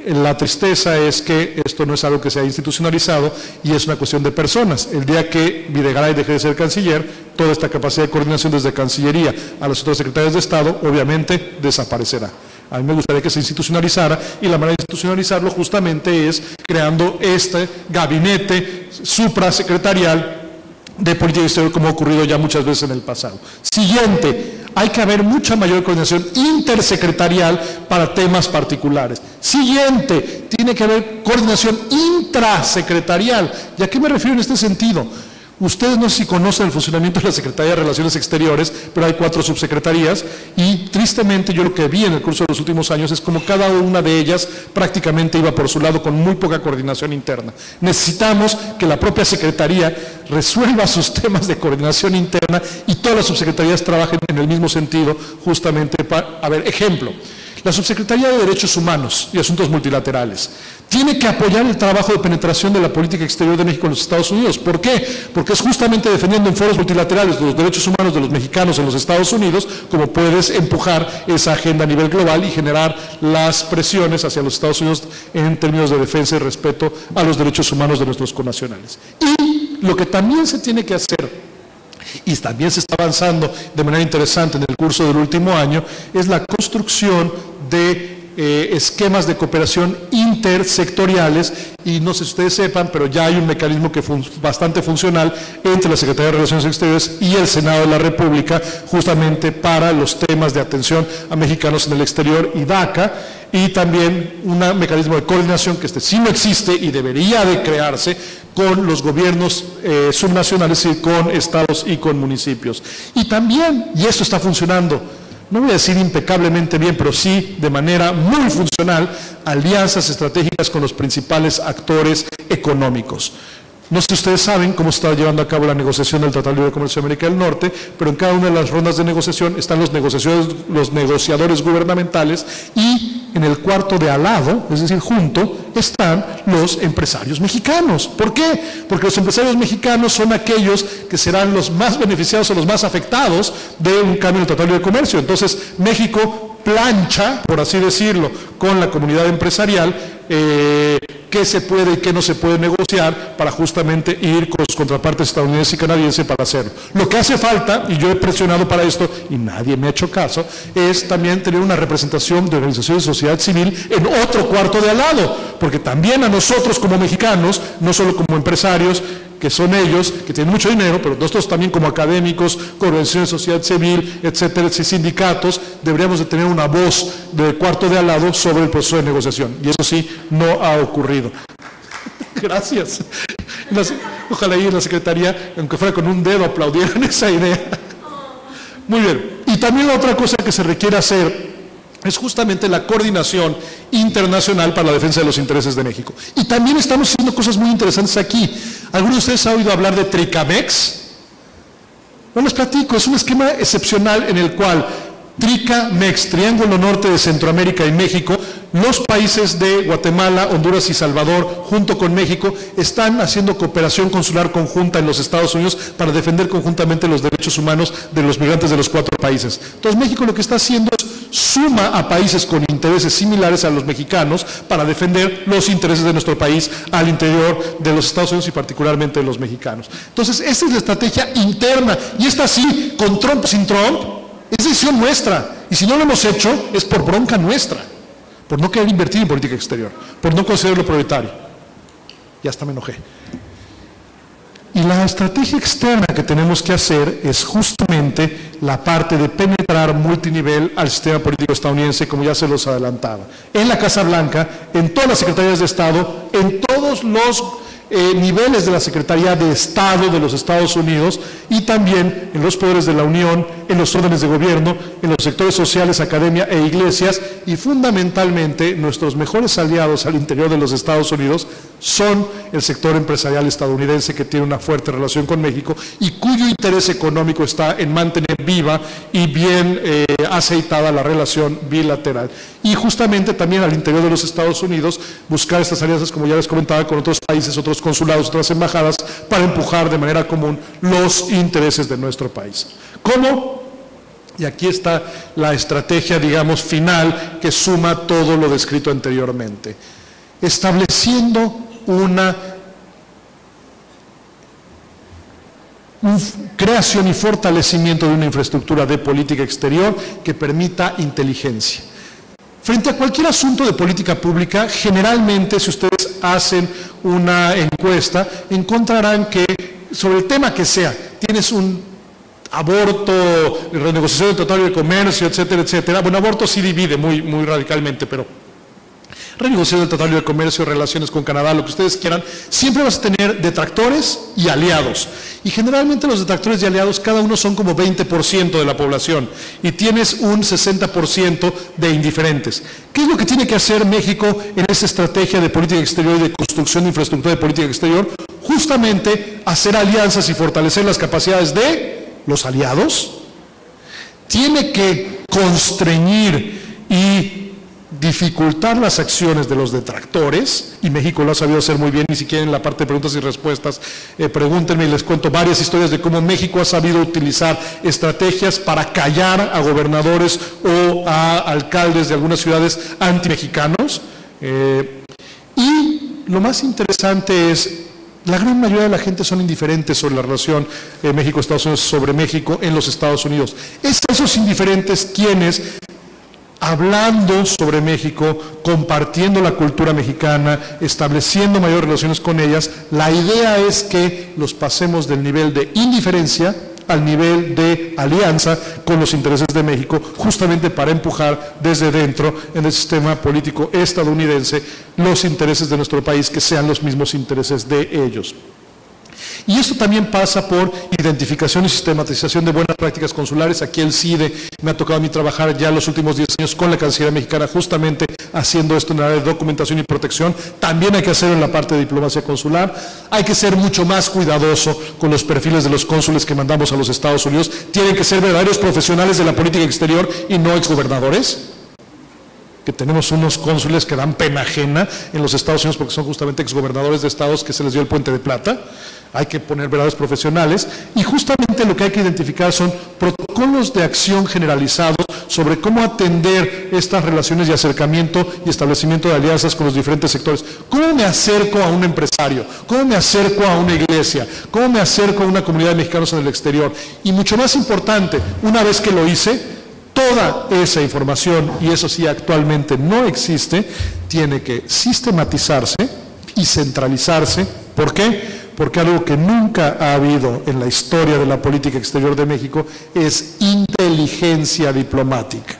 La tristeza es que esto no es algo que se ha institucionalizado y es una cuestión de personas. El día que Videgaray deje de ser canciller, toda esta capacidad de coordinación desde Cancillería a las otras secretarías de Estado, obviamente, desaparecerá. A mí me gustaría que se institucionalizara y la manera de institucionalizarlo justamente es creando este gabinete suprasecretarial de política exterior como ha ocurrido ya muchas veces en el pasado. Siguiente, hay que haber mucha mayor coordinación intersecretarial para temas particulares. Siguiente, tiene que haber coordinación intrasecretarial. ¿Y a qué me refiero en este sentido? Ustedes no sé si conocen el funcionamiento de la Secretaría de Relaciones Exteriores, pero hay 4 subsecretarías y tristemente yo lo que vi en el curso de los últimos años es como cada una de ellas prácticamente iba por su lado con muy poca coordinación interna. Necesitamos que la propia Secretaría resuelva sus temas de coordinación interna y todas las subsecretarías trabajen en el mismo sentido justamente para, a ver, ejemplo. La Subsecretaría de Derechos Humanos y Asuntos Multilaterales tiene que apoyar el trabajo de penetración de la política exterior de México en los Estados Unidos. ¿Por qué? Porque es justamente defendiendo en foros multilaterales los derechos humanos de los mexicanos en los Estados Unidos como puedes empujar esa agenda a nivel global y generar las presiones hacia los Estados Unidos en términos de defensa y respeto a los derechos humanos de nuestros connacionales. Y lo que también se tiene que hacer, y también se está avanzando de manera interesante en el curso del último año, es la construcción de esquemas de cooperación intersectoriales, y no sé si ustedes sepan, pero ya hay un mecanismo que bastante funcional entre la Secretaría de Relaciones Exteriores y el Senado de la República, justamente para los temas de atención a mexicanos en el exterior y DACA, y también un mecanismo de coordinación que sí no existe y debería de crearse con los gobiernos subnacionales y con estados y con municipios. Y también, y esto está funcionando, no voy a decir impecablemente bien, pero sí de manera muy funcional, alianzas estratégicas con los principales actores económicos. No sé si ustedes saben cómo se está llevando a cabo la negociación del Tratado de Libre Comercio de América del Norte, pero en cada una de las rondas de negociación están los negociadores gubernamentales y en el cuarto de al lado, es decir, junto, están los empresarios mexicanos. ¿Por qué? Porque los empresarios mexicanos son aquellos que serán los más beneficiados o los más afectados de un cambio en el Tratado de Libre Comercio. Entonces, México plancha, por así decirlo, con la comunidad empresarial, qué se puede y qué no se puede negociar para justamente ir con los contrapartes estadounidenses y canadienses para hacerlo. Lo que hace falta, y yo he presionado para esto y nadie me ha hecho caso, es también tener una representación de organizaciones de sociedad civil en otro cuarto de al lado, porque también a nosotros como mexicanos, no solo como empresarios, que son ellos, que tienen mucho dinero, pero nosotros también como académicos, con organizaciones de sociedad civil, etcétera, sindicatos, deberíamos de tener una voz de cuarto de al lado sobre el proceso de negociación. Y eso sí, no ha ocurrido. Gracias. Ojalá ahí en la Secretaría, aunque fuera con un dedo, aplaudieran esa idea. Muy bien. Y también la otra cosa que se requiere hacer es justamente la coordinación internacional para la defensa de los intereses de México. Y también estamos haciendo cosas muy interesantes aquí. ¿Alguno de ustedes ha oído hablar de TRICAMEX? No les platico, es un esquema excepcional en el cual TRICAMEX, Triángulo Norte de Centroamérica y México, Los países de Guatemala, Honduras y Salvador, junto con México, están haciendo cooperación consular conjunta en los Estados Unidos para defender conjuntamente los derechos humanos de los migrantes de los 4 países. Entonces México lo que está haciendo es suma a países con intereses similares a los mexicanos para defender los intereses de nuestro país al interior de los Estados Unidos y particularmente de los mexicanos. Entonces esa es la estrategia interna, y esta sí, con Trump, sin Trump, es decisión nuestra, y si no lo hemos hecho es por bronca nuestra, por no querer invertir en política exterior, por no considerarlo prioritario. Ya hasta me enojé. Y la estrategia externa que tenemos que hacer es justamente la parte de penetrar multinivel al sistema político estadounidense, como ya se los adelantaba. En la Casa Blanca, en todas las secretarías de Estado, en todos los niveles de la Secretaría de Estado de los Estados Unidos y también en los poderes de la Unión, en los órdenes de gobierno, en los sectores sociales, academia e iglesias, y fundamentalmente nuestros mejores aliados al interior de los Estados Unidos son el sector empresarial estadounidense, que tiene una fuerte relación con México y cuyo interés económico está en mantener viva y bien aceitada la relación bilateral. Y justamente también al interior de los Estados Unidos buscar estas alianzas, como ya les comentaba, con otros países, otros consulados, otras embajadas, para empujar de manera común los intereses de nuestro país. ¿Cómo? Y aquí está la estrategia, digamos, final, que suma todo lo descrito anteriormente. Estableciendo una creación y fortalecimiento de una infraestructura de política exterior que permita inteligencia. Frente a cualquier asunto de política pública, generalmente, si ustedes hacen una encuesta, encontrarán que sobre el tema que sea, tienes un aborto, renegociación del Tratado de Comercio, etcétera, etcétera. Bueno, aborto sí divide muy radicalmente, pero renegociación del Tratado de Comercio, relaciones con Canadá, lo que ustedes quieran, siempre vas a tener detractores y aliados. Y generalmente los detractores y aliados, cada uno son como 20% de la población, y tienes un 60% de indiferentes. ¿Qué es lo que tiene que hacer México en esa estrategia de política exterior y de construcción de infraestructura de política exterior? Justamente hacer alianzas y fortalecer las capacidades de los aliados. Tiene que constreñir y dificultar las acciones de los detractores, y México lo ha sabido hacer muy bien. Y si quieren la parte de preguntas y respuestas, pregúntenme y les cuento varias historias de cómo México ha sabido utilizar estrategias para callar a gobernadores o a alcaldes de algunas ciudades antimexicanos. Y lo más interesante es, la gran mayoría de la gente son indiferentes sobre la relación México-Estados Unidos, sobre México en los Estados Unidos. Es esos indiferentes quienes, hablando sobre México, compartiendo la cultura mexicana, estableciendo mayores relaciones con ellas, la idea es que los pasemos del nivel de indiferencia al nivel de alianza con los intereses de México, justamente para empujar desde dentro, en el sistema político estadounidense, los intereses de nuestro país, que sean los mismos intereses de ellos. Y esto también pasa por identificación y sistematización de buenas prácticas consulares. Aquí el CIDE me ha tocado a mí trabajar ya los últimos 10 años con la Cancillería mexicana, justamente haciendo esto en el área de documentación y protección. También hay que hacerlo en la parte de diplomacia consular. Hay que ser mucho más cuidadoso con los perfiles de los cónsules que mandamos a los Estados Unidos. Tienen que ser verdaderos profesionales de la política exterior y no exgobernadores, que tenemos unos cónsules que dan pena ajena en los Estados Unidos porque son justamente exgobernadores de estados que se les dio el puente de plata. Hay que poner verdaderos profesionales, y justamente lo que hay que identificar son protocolos de acción generalizados sobre cómo atender estas relaciones y acercamiento y establecimiento de alianzas con los diferentes sectores. ¿Cómo me acerco a un empresario? ¿Cómo me acerco a una iglesia? ¿Cómo me acerco a una comunidad de mexicanos en el exterior? Y mucho más importante, una vez que lo hice, toda esa información, y eso sí actualmente no existe, tiene que sistematizarse y centralizarse. ¿Por qué? Porque algo que nunca ha habido en la historia de la política exterior de México es inteligencia diplomática.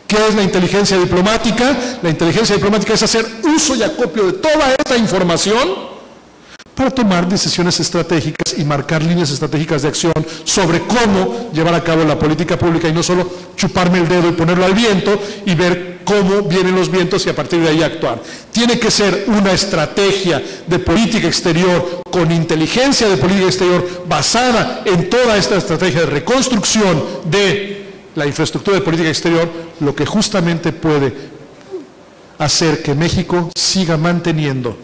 ¿Qué es la inteligencia diplomática? La inteligencia diplomática es hacer uso y acopio de toda esta información para tomar decisiones estratégicas y marcar líneas estratégicas de acción sobre cómo llevar a cabo la política pública, y no solo chuparme el dedo y ponerlo al viento y ver cómo vienen los vientos y a partir de ahí actuar. Tiene que ser una estrategia de política exterior con inteligencia de política exterior basada en toda esta estrategia de reconstrucción de la infraestructura de política exterior, lo que justamente puede hacer que México siga manteniendo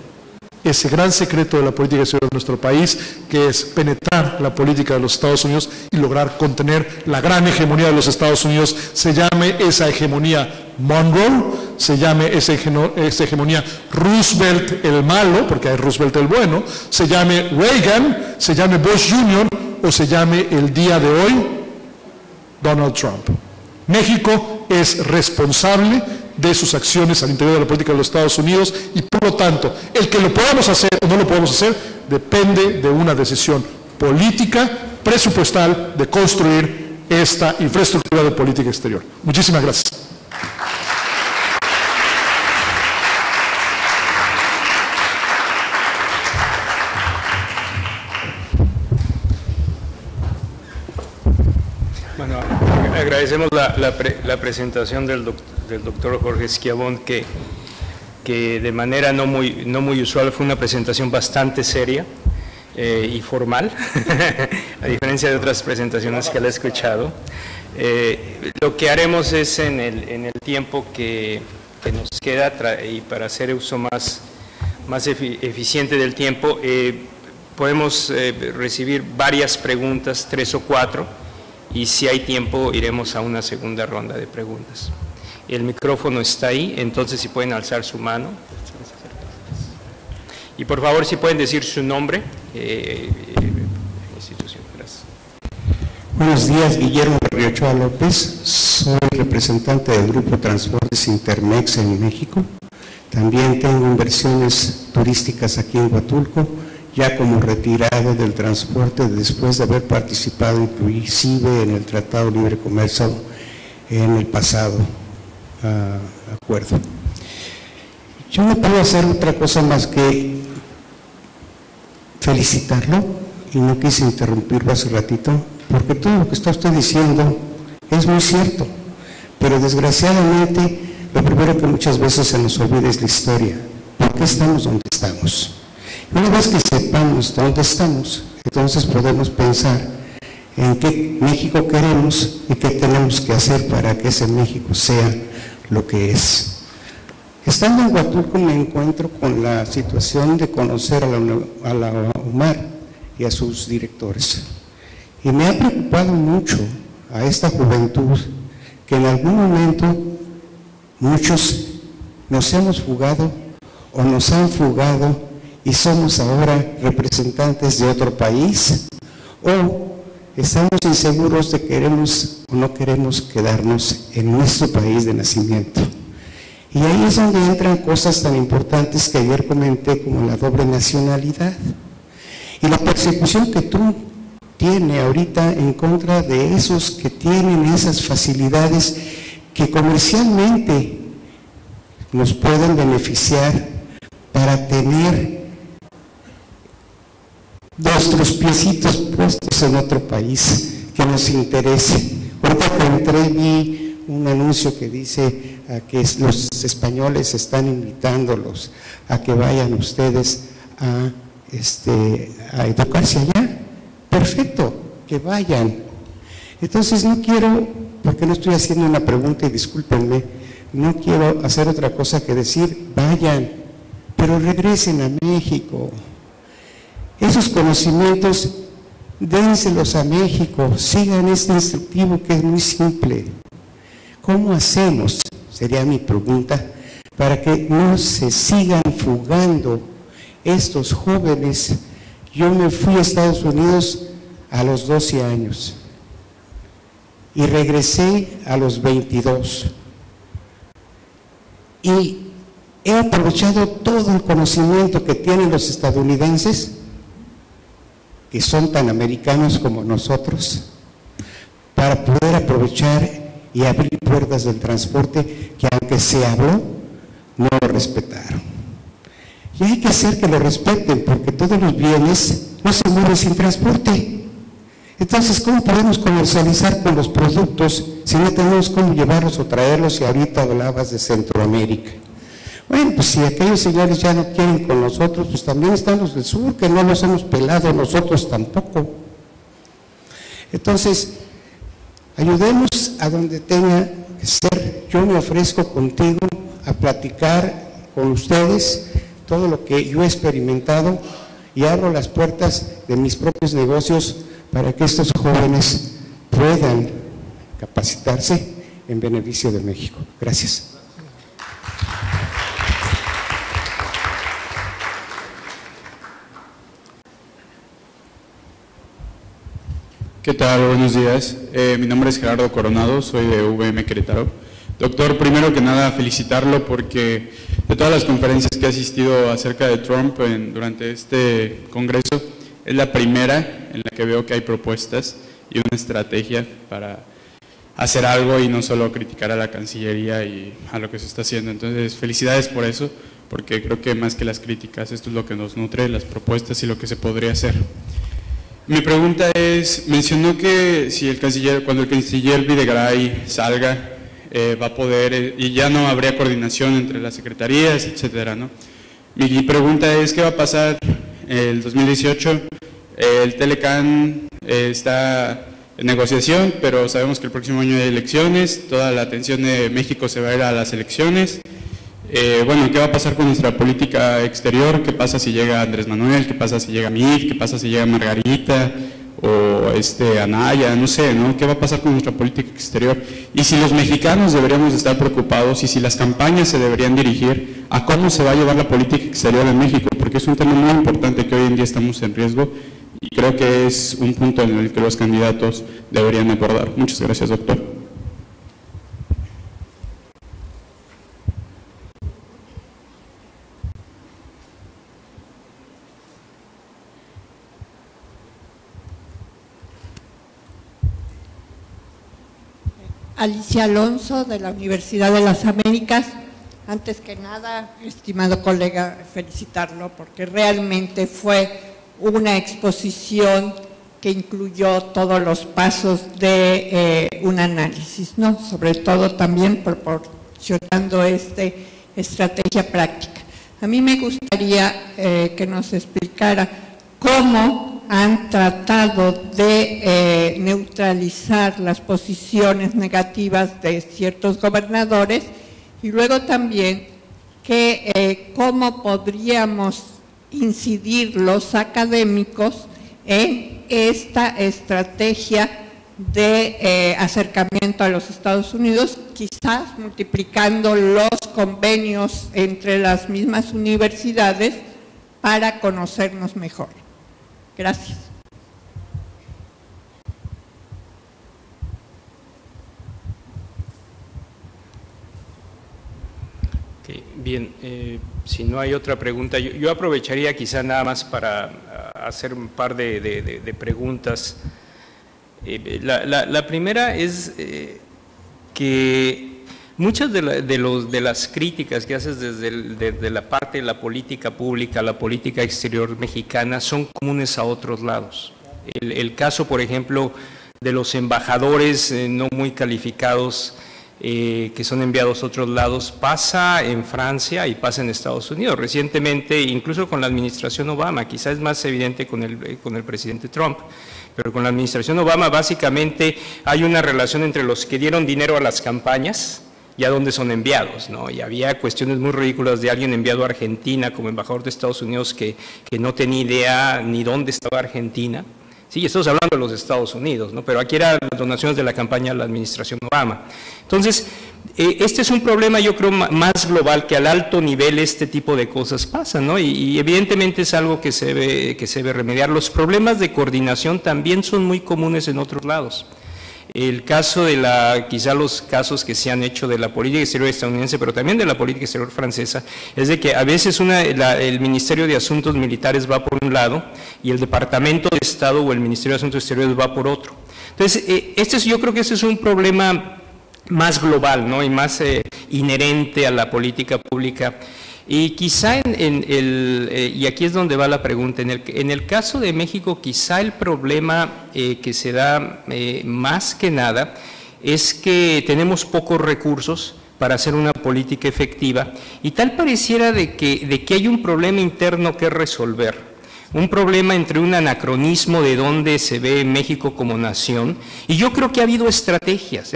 ese gran secreto de la política exterior de nuestro país, que es penetrar la política de los Estados Unidos y lograr contener la gran hegemonía de los Estados Unidos, se llame esa hegemonía Monroe, se llame esa hegemonía Roosevelt el malo, porque hay Roosevelt el bueno, se llame Reagan, se llame Bush Jr. o se llame el día de hoy Donald Trump. México es responsable de sus acciones al interior de la política de los Estados Unidos y por lo tanto, el que lo podamos hacer o no lo podamos hacer depende de una decisión política, presupuestal, de construir esta infraestructura de política exterior. Muchísimas gracias. Bueno, agradecemos la presentación del doctor Jorge Schiavon, que de manera no muy usual fue una presentación bastante seria y formal, a diferencia de otras presentaciones que le he escuchado. Lo que haremos es en el tiempo que nos queda, y para hacer uso más eficiente del tiempo, podemos recibir varias preguntas, 3 o 4, y si hay tiempo iremos a una segunda ronda de preguntas. El micrófono está ahí, entonces si pueden alzar su mano. Y por favor, si pueden decir su nombre, institución. Gracias. Buenos días, Guillermo Riochoa López, soy representante del Grupo Transportes Intermex en México. También tengo inversiones turísticas aquí en Huatulco, ya como retirado del transporte después de haber participado inclusive en el Tratado de Libre Comercio en el pasado acuerdo. Yo no puedo hacer otra cosa más que felicitarlo, y no quise interrumpirlo hace ratito, porque todo lo que está usted diciendo es muy cierto, pero desgraciadamente lo primero que muchas veces se nos olvida es la historia. ¿Por qué estamos donde estamos? Una vez que sepamos dónde estamos, entonces podemos pensar en qué México queremos y qué tenemos que hacer para que ese México sea lo que es. Estando en Huatulco me encuentro con la situación de conocer a la UMAR y a sus directores. Y me ha preocupado mucho a esta juventud que en algún momento muchos nos hemos fugado o nos han fugado y somos ahora representantes de otro país, o estamos inseguros de queremos o no queremos quedarnos en nuestro país de nacimiento. Y ahí es donde entran cosas tan importantes que ayer comenté, como la doble nacionalidad y la persecución que tú tienes ahorita en contra de esos que tienen esas facilidades que comercialmente nos pueden beneficiar para tener nuestros piecitos puestos en otro país que nos interese. Ahorita que entré vi un anuncio que dice que los españoles están invitándolos a que vayan ustedes a educarse allá. Perfecto, que vayan. Entonces no quiero, porque no estoy haciendo una pregunta y discúlpenme, no quiero hacer otra cosa que decir, vayan, pero regresen a México. Esos conocimientos, dénselos a México, sigan este instructivo que es muy simple. ¿Cómo hacemos? Sería mi pregunta, para que no se sigan fugando estos jóvenes. Yo me fui a Estados Unidos a los 12 años y regresé a los 22. Y he aprovechado todo el conocimiento que tienen los estadounidenses, que son tan americanos como nosotros, para poder aprovechar y abrir puertas del transporte que, aunque se habló, no lo respetaron. Y hay que hacer que lo respeten, porque todos los bienes no se mueven sin transporte. Entonces, ¿cómo podemos comercializar con los productos si no tenemos cómo llevarlos o traerlos? Y ahorita hablabas de Centroamérica. Bueno, pues si aquellos señores ya no quieren con nosotros, pues también están los del sur, que no los hemos pelado nosotros tampoco. Entonces, ayudemos a donde tenga que ser. Yo me ofrezco contigo a platicar con ustedes todo lo que yo he experimentado y abro las puertas de mis propios negocios para que estos jóvenes puedan capacitarse en beneficio de México. Gracias. ¿Qué tal? Buenos días. Mi nombre es Gerardo Coronado, soy de VM Querétaro. Doctor, primero que nada felicitarlo porque de todas las conferencias que ha asistido acerca de Trump durante este congreso, es la primera en la que veo que hay propuestas y una estrategia para hacer algo y no solo criticar a la Cancillería y a lo que se está haciendo. Entonces, felicidades por eso, porque creo que más que las críticas, esto es lo que nos nutre, las propuestas y lo que se podría hacer. Mi pregunta es, mencionó que si cuando el canciller Videgaray salga, va a poder, y ya no habría coordinación entre las secretarías, etcétera, ¿no? Mi pregunta es, ¿qué va a pasar el 2018? El Telecán está en negociación, pero sabemos que el próximo año hay elecciones, toda la atención de México se va a ir a las elecciones. Bueno, ¿qué va a pasar con nuestra política exterior? ¿Qué pasa si llega Andrés Manuel? ¿Qué pasa si llega Mid? ¿Qué pasa si llega Margarita? O Anaya, no sé, ¿no? ¿Qué va a pasar con nuestra política exterior? Y si los mexicanos deberíamos estar preocupados y si las campañas se deberían dirigir a cómo se va a llevar la política exterior en México, porque es un tema muy importante que hoy en día estamos en riesgo y creo que es un punto en el que los candidatos deberían abordar. Muchas gracias, doctor. Alicia Alonso, de la Universidad de las Américas. Antes que nada, estimado colega, felicitarlo porque realmente fue una exposición que incluyó todos los pasos de un análisis, ¿no? Sobre todo también proporcionando estrategia práctica. A mí me gustaría que nos explicara cómo han tratado de neutralizar las posiciones negativas de ciertos gobernadores y luego también cómo podríamos incidir los académicos en esta estrategia de acercamiento a los Estados Unidos, quizás multiplicando los convenios entre las mismas universidades para conocernos mejor. Gracias. Okay, bien, si no hay otra pregunta, yo aprovecharía quizá nada más para hacer un par de preguntas. La primera es que muchas de las críticas que haces desde la parte de la política pública, la política exterior mexicana, son comunes a otros lados. El caso, por ejemplo, de los embajadores no muy calificados que son enviados a otros lados, pasa en Francia y pasa en Estados Unidos. Recientemente, incluso con la administración Obama, quizás es más evidente con el presidente Trump, pero con la administración Obama básicamente hay una relación entre los que dieron dinero a las campañas y a dónde son enviados, ¿no? Y había cuestiones muy ridículas de alguien enviado a Argentina como embajador de Estados Unidos que no tenía idea ni dónde estaba Argentina. Sí, estamos hablando de los Estados Unidos, ¿no? Pero aquí eran las donaciones de la campaña de la administración Obama. Entonces, este es un problema, yo creo, más global, que al alto nivel este tipo de cosas pasan, ¿no? Y evidentemente es algo que se debe remediar. Los problemas de coordinación también son muy comunes en otros lados. El caso quizá los casos que se han hecho de la política exterior estadounidense, pero también de la política exterior francesa, es de que a veces el Ministerio de Asuntos Militares va por un lado y el Departamento de Estado o el Ministerio de Asuntos Exteriores va por otro. Entonces, yo creo que este es un problema más global, ¿no? Y más inherente a la política pública. Y quizá y aquí es donde va la pregunta, en el caso de México quizá el problema que se da más que nada es que tenemos pocos recursos para hacer una política efectiva y tal pareciera de que hay un problema interno que resolver. un problema entre un anacronismo de dónde se ve México como nación, y yo creo que ha habido estrategias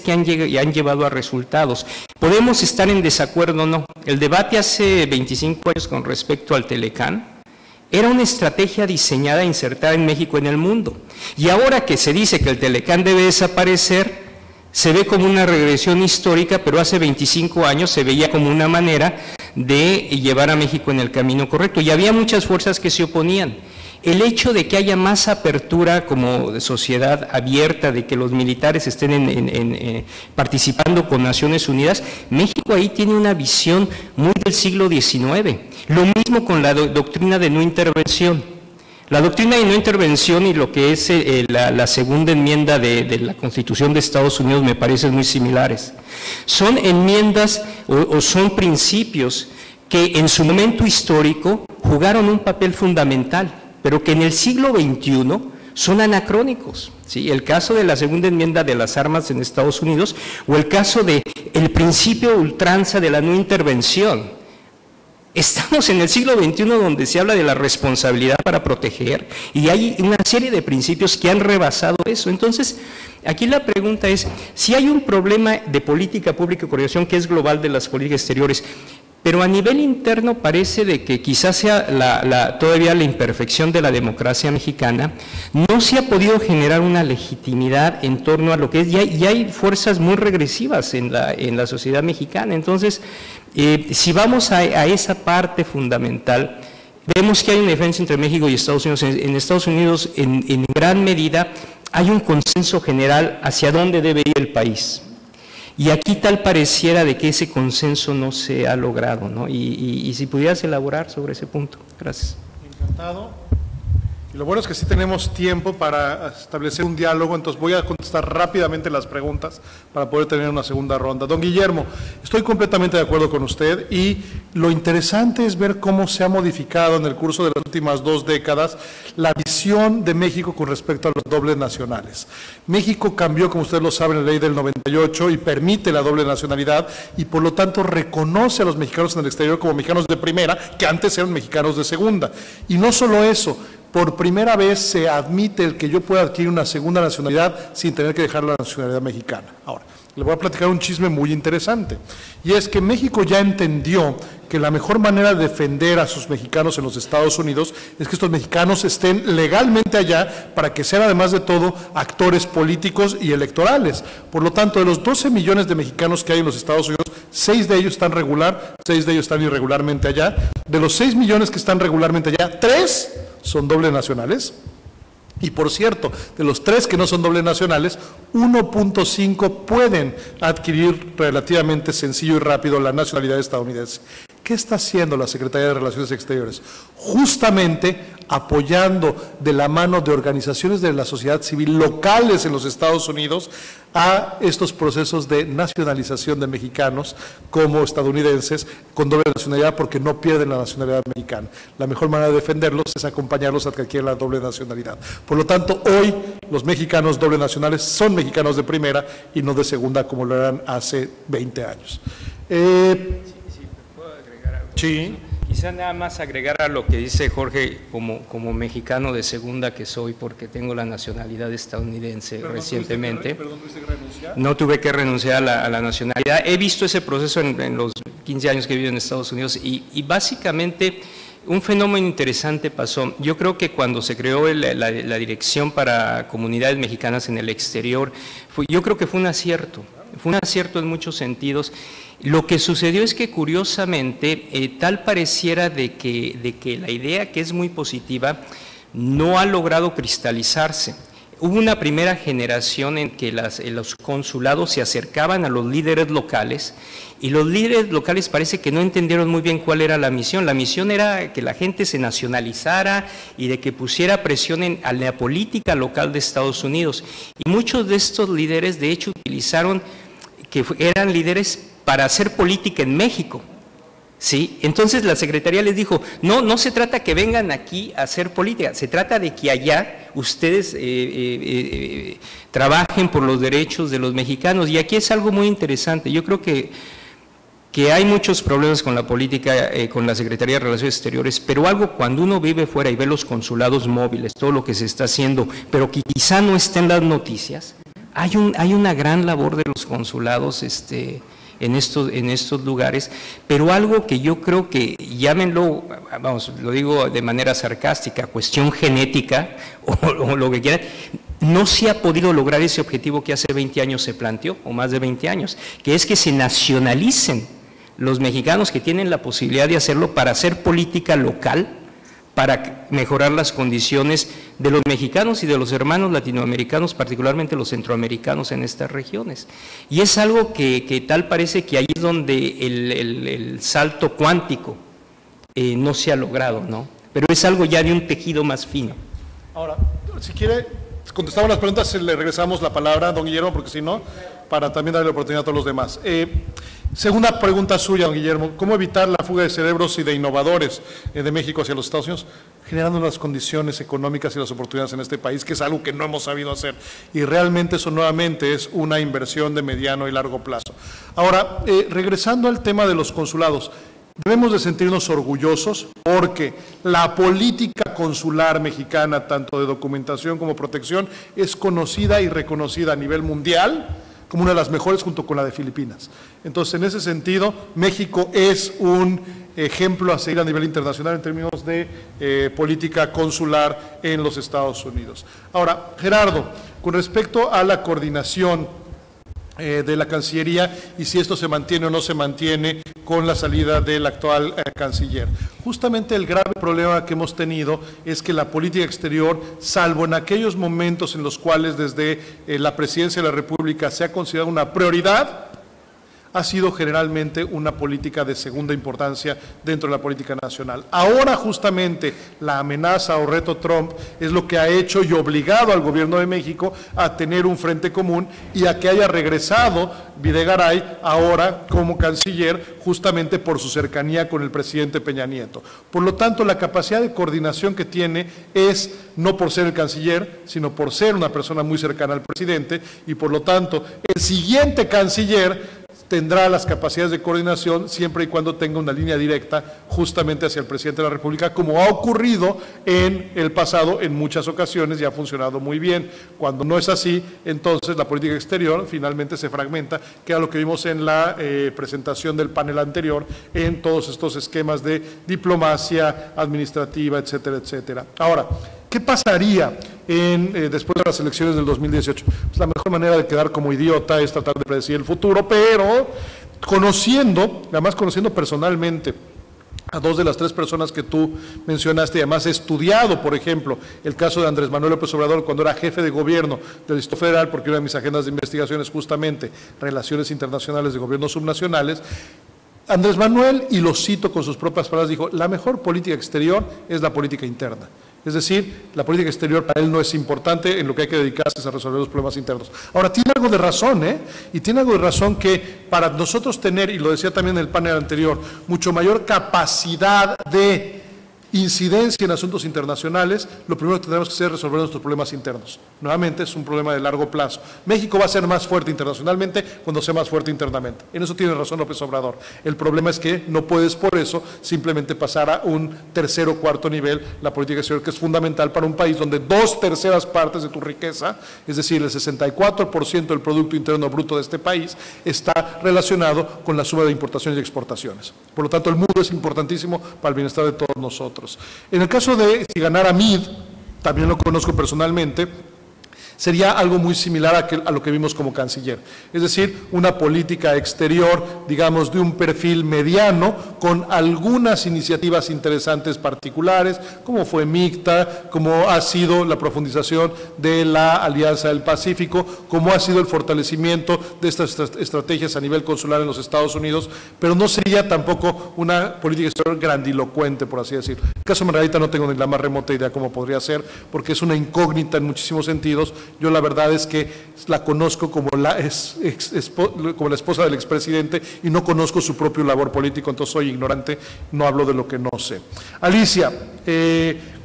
que han llevado a resultados. Podemos estar en desacuerdo o no. El debate hace 25 años con respecto al Telecán era una estrategia diseñada e insertada en México en el mundo, y ahora que se dice que el Telecán debe desaparecer, se ve como una regresión histórica, pero hace 25 años se veía como una manera de llevar a México en el camino correcto, y había muchas fuerzas que se oponían. El hecho de que haya más apertura como de sociedad abierta, de que los militares estén participando con Naciones Unidas, México ahí tiene una visión muy del siglo XIX. Lo mismo con la doctrina de no intervención. La doctrina de no intervención y lo que es la segunda enmienda de la Constitución de Estados Unidos me parecen muy similares. Son enmiendas o son principios que en su momento histórico jugaron un papel fundamental, pero que en el siglo XXI son anacrónicos, ¿sí? El caso de la segunda enmienda de las armas en Estados Unidos o el caso del principio de ultranza de la no intervención. Estamos en el siglo XXI donde se habla de la responsabilidad para proteger y hay una serie de principios que han rebasado eso. Entonces, aquí la pregunta es, si hay un problema de política pública y coordinación que es global de las políticas exteriores, pero a nivel interno parece de que quizás sea todavía la imperfección de la democracia mexicana, no se ha podido generar una legitimidad en torno a lo que es, y hay fuerzas muy regresivas en la sociedad mexicana. Entonces, si vamos a esa parte fundamental, vemos que hay una diferencia entre México y Estados Unidos. En Estados Unidos, en gran medida, hay un consenso general hacia dónde debe ir el país. Y aquí tal pareciera de que ese consenso no se ha logrado, ¿no? Y si pudieras elaborar sobre ese punto. Gracias. Encantado. Y lo bueno es que sí tenemos tiempo para establecer un diálogo, entonces voy a contestar rápidamente las preguntas para poder tener una segunda ronda. Don Guillermo, estoy completamente de acuerdo con usted y lo interesante es ver cómo se ha modificado en el curso de las últimas 2 décadas la visión de México con respecto a los dobles nacionales. México cambió, como ustedes lo saben, la ley del 98 y permite la doble nacionalidad y por lo tanto reconoce a los mexicanos en el exterior como mexicanos de primera, que antes eran mexicanos de segunda. Y no solo eso, por primera vez se admite el que yo pueda adquirir una segunda nacionalidad sin tener que dejar la nacionalidad mexicana. Ahora, le voy a platicar un chisme muy interesante, y es que México ya entendió que la mejor manera de defender a sus mexicanos en los Estados Unidos es que estos mexicanos estén legalmente allá para que sean, además de todo, actores políticos y electorales. Por lo tanto, de los 12 millones de mexicanos que hay en los Estados Unidos, 6 de ellos están regular, 6 de ellos están irregularmente allá. De los 6 millones que están regularmente allá, 3 son dobles nacionales, y por cierto, de los 3 que no son dobles nacionales, 1.5 pueden adquirir relativamente sencillo y rápido la nacionalidad estadounidense. ¿Qué está haciendo la Secretaría de Relaciones Exteriores? Justamente apoyando de la mano de organizaciones de la sociedad civil locales en los Estados Unidos a estos procesos de nacionalización de mexicanos como estadounidenses con doble nacionalidad, porque no pierden la nacionalidad mexicana. La mejor manera de defenderlos es acompañarlos a que adquieran la doble nacionalidad. Por lo tanto, hoy los mexicanos doble nacionales son mexicanos de primera y no de segunda como lo eran hace 20 años. ¿Puedo agregar algo? Sí. Quizá nada más agregar a lo que dice Jorge, como mexicano de segunda que soy, porque tengo la nacionalidad estadounidense recientemente. ¿Tuviste que renunciar? No tuve que renunciar a la nacionalidad. He visto ese proceso en los 15 años que he vivido en Estados Unidos y básicamente un fenómeno interesante pasó. Yo creo que cuando se creó la Dirección para Comunidades Mexicanas en el Exterior, yo creo que fue un acierto en muchos sentidos. Lo que sucedió es que curiosamente tal pareciera de que la idea, que es muy positiva, no ha logrado cristalizarse. Hubo una primera generación en que los consulados se acercaban a los líderes locales y los líderes locales parece que no entendieron muy bien cuál era la misión. La misión era que la gente se nacionalizara y de que pusiera presión a la política local de Estados Unidos. Y muchos de estos líderes de hecho utilizaron que eran líderes para hacer política en México, ¿sí? Entonces la Secretaría les dijo, no se trata que vengan aquí a hacer política, se trata de que allá ustedes trabajen por los derechos de los mexicanos. Y aquí es algo muy interesante. Yo creo que que hay muchos problemas con la política, con la Secretaría de Relaciones Exteriores, pero algo cuando uno vive fuera y ve los consulados móviles, todo lo que se está haciendo, pero que quizá no esté en las noticias, hay una gran labor de los consulados en estos lugares, pero algo que yo creo que, llámenlo, vamos, lo digo de manera sarcástica, cuestión genética o lo que quieran, no se ha podido lograr ese objetivo que hace 20 años se planteó, o más de 20 años, que es que se nacionalicen los mexicanos que tienen la posibilidad de hacerlo para hacer política local, para mejorar las condiciones de los mexicanos y de los hermanos latinoamericanos, particularmente los centroamericanos en estas regiones. Y es algo que tal parece que ahí es donde el salto cuántico no se ha logrado, ¿no? Pero es algo ya de un tejido más fino. Ahora, si quiere, contestamos las preguntas, le regresamos la palabra a don Guillermo, porque si no, para también darle la oportunidad a todos los demás. Segunda pregunta suya, don Guillermo, ¿cómo evitar la fuga de cerebros y de innovadores de México hacia los Estados Unidos? Generando las condiciones económicas y las oportunidades en este país, que es algo que no hemos sabido hacer. Y realmente eso nuevamente es una inversión de mediano y largo plazo. Ahora, regresando al tema de los consulados, debemos de sentirnos orgullosos porque la política consular mexicana, tanto de documentación como protección, es conocida y reconocida a nivel mundial como una de las mejores junto con la de Filipinas. Entonces, en ese sentido, México es un ejemplo a seguir a nivel internacional en términos de política consular en los Estados Unidos. Ahora, Gerardo, con respecto a la coordinación de la Cancillería y si esto se mantiene o no se mantiene con la salida del actual canciller. Justamente el grave problema que hemos tenido es que la política exterior, salvo en aquellos momentos en los cuales desde la Presidencia de la República se ha considerado una prioridad, ha sido generalmente una política de segunda importancia dentro de la política nacional. Ahora justamente la amenaza o reto Trump es lo que ha hecho y obligado al gobierno de México a tener un frente común y a que haya regresado Videgaray ahora como canciller justamente por su cercanía con el presidente Peña Nieto. Por lo tanto, la capacidad de coordinación que tiene es no por ser el canciller, sino por ser una persona muy cercana al presidente y por lo tanto el siguiente canciller tendrá las capacidades de coordinación siempre y cuando tenga una línea directa justamente hacia el presidente de la República, como ha ocurrido en el pasado en muchas ocasiones y ha funcionado muy bien. Cuando no es así, entonces la política exterior finalmente se fragmenta, que era lo que vimos en la presentación del panel anterior, en todos estos esquemas de diplomacia administrativa, etcétera, etcétera. Ahora, ¿qué pasaría después de las elecciones del 2018? Pues la mejor manera de quedar como idiota es tratar de predecir el futuro, pero además conociendo personalmente a dos de las tres personas que tú mencionaste, y además he estudiado, por ejemplo, el caso de Andrés Manuel López Obrador cuando era jefe de gobierno del Distrito Federal, porque una de mis agendas de investigación es justamente relaciones internacionales de gobiernos subnacionales. Andrés Manuel, y lo cito con sus propias palabras, dijo: la mejor política exterior es la política interna. Es decir, la política exterior para él no es importante, en lo que hay que dedicarse es a resolver los problemas internos. Ahora, tiene algo de razón, y tiene algo de razón que para nosotros tener, y lo decía también en el panel anterior, mucho mayor capacidad de incidencia en asuntos internacionales, lo primero que tenemos que hacer es resolver nuestros problemas internos. Nuevamente es un problema de largo plazo. México va a ser más fuerte internacionalmente cuando sea más fuerte internamente. En eso tiene razón López Obrador. El problema es que no puedes por eso simplemente pasar a un tercer o cuarto nivel la política exterior, que es fundamental para un país donde 2/3 partes de tu riqueza, es decir, el 64% del Producto Interno Bruto de este país, está relacionado con la suma de importaciones y exportaciones. Por lo tanto, el mundo es importantísimo para el bienestar de todos nosotros. En el caso de si ganara Meade, también lo conozco personalmente, sería algo muy similar a lo que vimos como canciller. Es decir, una política exterior, digamos, de un perfil mediano, con algunas iniciativas interesantes particulares, como fue MICTA, como ha sido la profundización de la Alianza del Pacífico, como ha sido el fortalecimiento de estas estrategias a nivel consular en los Estados Unidos, pero no sería tampoco una política exterior grandilocuente, por así decirlo. En el caso de Margarita no tengo ni la más remota idea cómo podría ser, porque es una incógnita en muchísimos sentidos. Yo la verdad es que la conozco como la esposa del expresidente y no conozco su propio labor político, entonces soy ignorante, no hablo de lo que no sé. Alicia,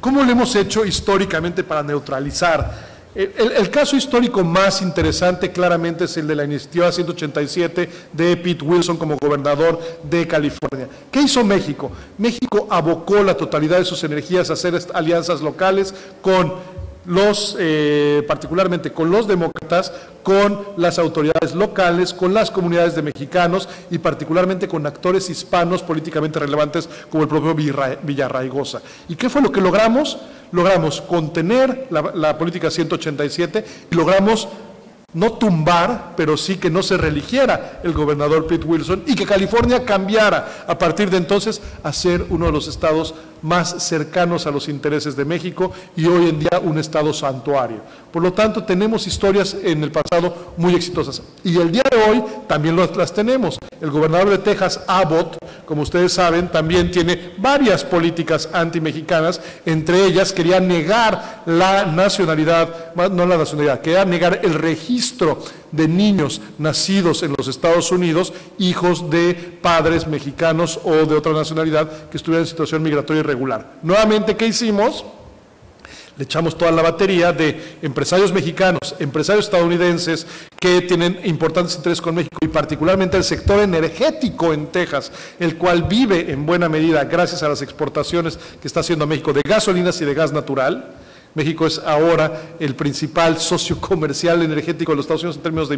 ¿cómo le hemos hecho históricamente para neutralizar El caso histórico más interesante claramente es el de la iniciativa 187 de Pete Wilson como gobernador de California. ¿Qué hizo México? México abocó la totalidad de sus energías a hacer alianzas locales con particularmente con los demócratas, con las autoridades locales, con las comunidades de mexicanos y particularmente con actores hispanos políticamente relevantes como el propio Villarraigosa. ¿Y qué fue lo que logramos? Logramos contener la política 187 y logramos no tumbar, pero sí que no se reeligiera el gobernador Pete Wilson y que California cambiara a partir de entonces a ser uno de los estados más cercanos a los intereses de México y hoy en día un estado santuario. Por lo tanto, tenemos historias en el pasado muy exitosas y el día de hoy también las tenemos. El gobernador de Texas, Abbott, como ustedes saben, también tiene varias políticas antimexicanas, entre ellas quería negar la nacionalidad, no la nacionalidad, quería negar el registro de niños nacidos en los Estados Unidos, hijos de padres mexicanos o de otra nacionalidad que estuvieran en situación migratoria irregular. Nuevamente, ¿qué hicimos? Le echamos toda la batería de empresarios mexicanos, empresarios estadounidenses que tienen importantes intereses con México y particularmente el sector energético en Texas, el cual vive en buena medida gracias a las exportaciones que está haciendo México de gasolinas y de gas natural. México es ahora el principal socio comercial energético de los Estados Unidos en términos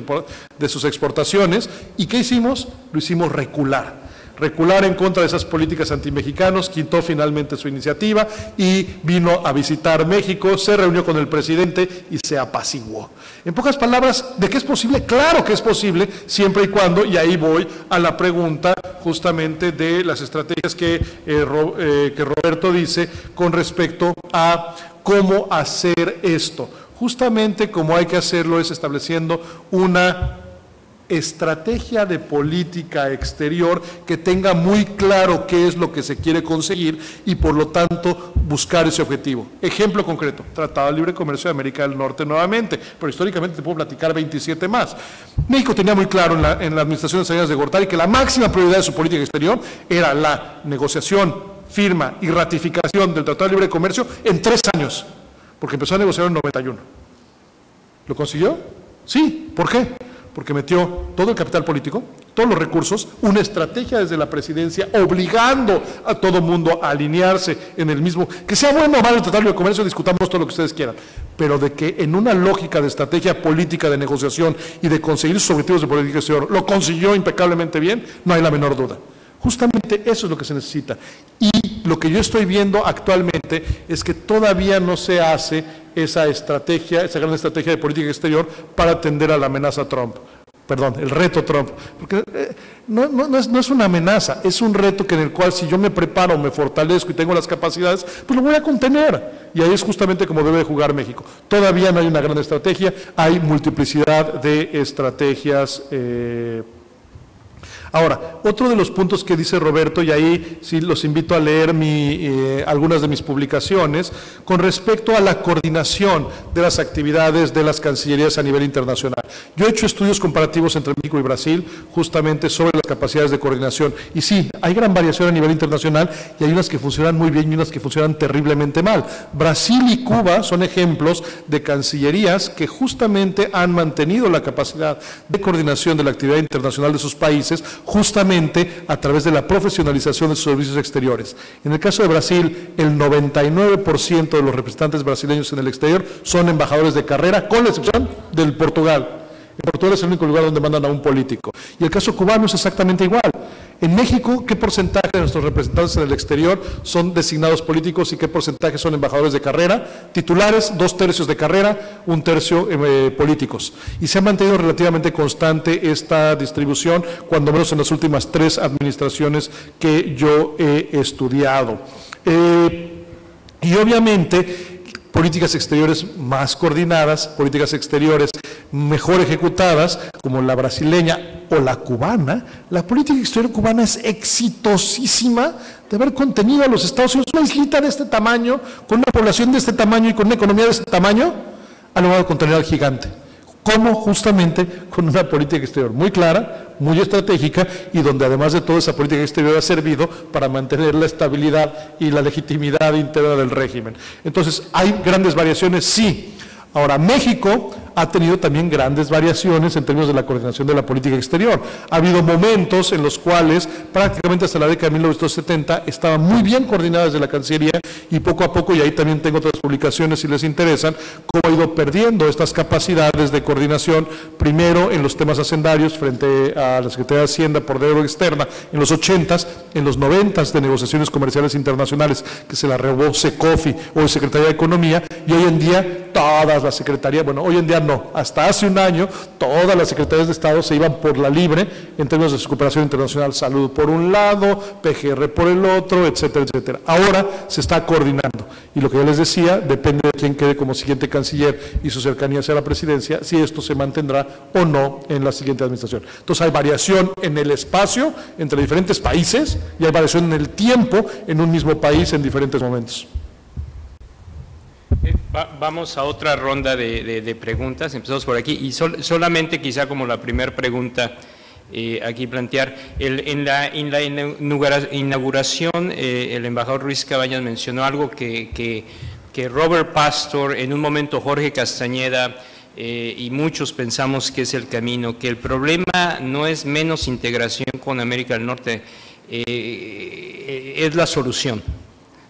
de sus exportaciones. ¿Y qué hicimos? Lo hicimos recular en contra de esas políticas antimexicanos, quitó finalmente su iniciativa y vino a visitar México, se reunió con el presidente y se apaciguó. En pocas palabras, ¿de qué es posible? Claro que es posible, siempre y cuando, y ahí voy a la pregunta justamente de las estrategias que Roberto dice con respecto a cómo hacer esto. Justamente como hay que hacerlo es estableciendo una estrategia de política exterior que tenga muy claro qué es lo que se quiere conseguir y por lo tanto buscar ese objetivo. Ejemplo concreto, Tratado de Libre Comercio de América del Norte nuevamente, pero históricamente te puedo platicar 27 más. México tenía muy claro en la administración de Salinas de Gortari que la máxima prioridad de su política exterior era la negociación, firma y ratificación del Tratado de Libre Comercio en 3 años, porque empezó a negociar en 91. ¿Lo consiguió? Sí. ¿Por qué? Porque metió todo el capital político, todos los recursos, una estrategia desde la presidencia obligando a todo mundo a alinearse en el mismo, que sea bueno o malo el Tratado de Comercio, discutamos todo lo que ustedes quieran, pero de que en una lógica de estrategia política de negociación y de conseguir sus objetivos de política exterior, lo consiguió impecablemente bien, no hay la menor duda. Justamente eso es lo que se necesita. Y lo que yo estoy viendo actualmente es que todavía no se hace esa estrategia, esa gran estrategia de política exterior para atender a la amenaza Trump. Perdón, el reto Trump. Porque no es una amenaza, es un reto en el cual si yo me preparo, me fortalezco y tengo las capacidades, pues lo voy a contener. Y ahí es justamente como debe jugar México. Todavía no hay una gran estrategia, hay multiplicidad de estrategias. Ahora, otro de los puntos que dice Roberto, y ahí sí los invito a leer algunas de mis publicaciones, con respecto a la coordinación de las actividades de las cancillerías a nivel internacional. Yo he hecho estudios comparativos entre México y Brasil, justamente sobre las capacidades de coordinación, y sí, hay gran variación a nivel internacional, y hay unas que funcionan muy bien y unas que funcionan terriblemente mal. Brasil y Cuba son ejemplos de cancillerías que justamente han mantenido la capacidad de coordinación de la actividad internacional de sus países, justamente a través de la profesionalización de sus servicios exteriores. En el caso de Brasil, el 99% de los representantes brasileños en el exterior son embajadores de carrera, con la excepción del Portugal. En Portugal es el único lugar donde mandan a un político. Y el caso cubano es exactamente igual. En México, ¿qué porcentaje de nuestros representantes en el exterior son designados políticos y qué porcentaje son embajadores de carrera? Titulares, 2/3 de carrera, 1/3 políticos. Y se ha mantenido relativamente constante esta distribución, cuando menos en las últimas 3 administraciones que yo he estudiado. Y obviamente, políticas exteriores más coordinadas, políticas exteriores mejor ejecutadas, como la brasileña o la cubana. La política exterior cubana es exitosísima de haber contenido a los Estados Unidos, una islita de este tamaño, con una población de este tamaño y con una economía de este tamaño, ha logrado contener al gigante. ¿Cómo? Justamente con una política exterior muy clara, muy estratégica, y donde además de todo esa política exterior ha servido para mantener la estabilidad y la legitimidad interna del régimen. Entonces, ¿hay grandes variaciones? Sí. Ahora, México ha tenido también grandes variaciones en términos de la coordinación de la política exterior. Ha habido momentos en los cuales prácticamente hasta la década de 1970 estaba muy bien coordinada desde la Cancillería y poco a poco, y ahí también tengo otras publicaciones si les interesan, cómo ha ido perdiendo estas capacidades de coordinación, primero en los temas hacendarios frente a la Secretaría de Hacienda por deuda externa en los 80s, en los 90s de negociaciones comerciales internacionales que se la robó Secofi o Secretaría de Economía, y hoy en día todas las secretarías, bueno, hoy en día no, hasta hace un año todas las secretarías de Estado se iban por la libre en términos de su cooperación internacional, salud por un lado, PGR por el otro, etcétera, etcétera. Ahora se está coordinando y lo que yo les decía, depende de quién quede como siguiente canciller y su cercanía hacia la presidencia, si esto se mantendrá o no en la siguiente administración. Entonces hay variación en el espacio entre diferentes países y hay variación en el tiempo en un mismo país en diferentes momentos. Vamos a otra ronda de preguntas, empezamos por aquí, y solamente quizá como la primera pregunta aquí plantear, en la inauguración el embajador Ruiz Cabañas mencionó algo que Robert Pastor, en un momento Jorge Castañeda y muchos pensamos que es el camino, que el problema no es menos integración con América del Norte, es la solución.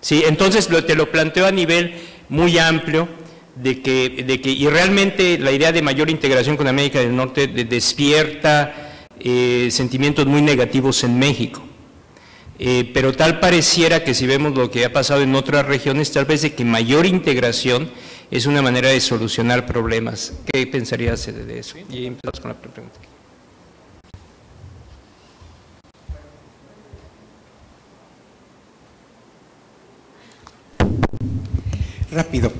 Sí, entonces te lo planteo a nivel muy amplio de que y realmente la idea de mayor integración con América del Norte despierta sentimientos muy negativos en México. Pero tal pareciera que si vemos lo que ha pasado en otras regiones, tal vez de que mayor integración es una manera de solucionar problemas. ¿Qué pensarías de eso? Y empezamos con la pregunta. Rápido,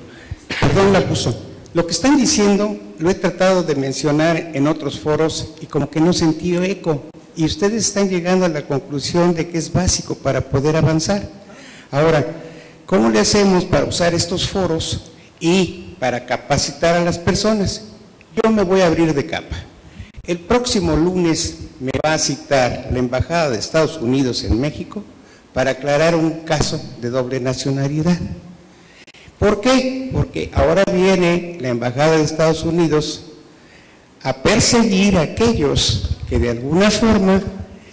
perdón el abuso. Lo que están diciendo lo he tratado de mencionar en otros foros y como que no sentí eco. Y ustedes están llegando a la conclusión de que es básico para poder avanzar. Ahora, ¿cómo le hacemos para usar estos foros y para capacitar a las personas? Yo me voy a abrir de capa. El próximo lunes me va a citar la Embajada de Estados Unidos en México para aclarar un caso de doble nacionalidad. ¿Por qué? Porque ahora viene la Embajada de Estados Unidos a perseguir a aquellos que de alguna forma,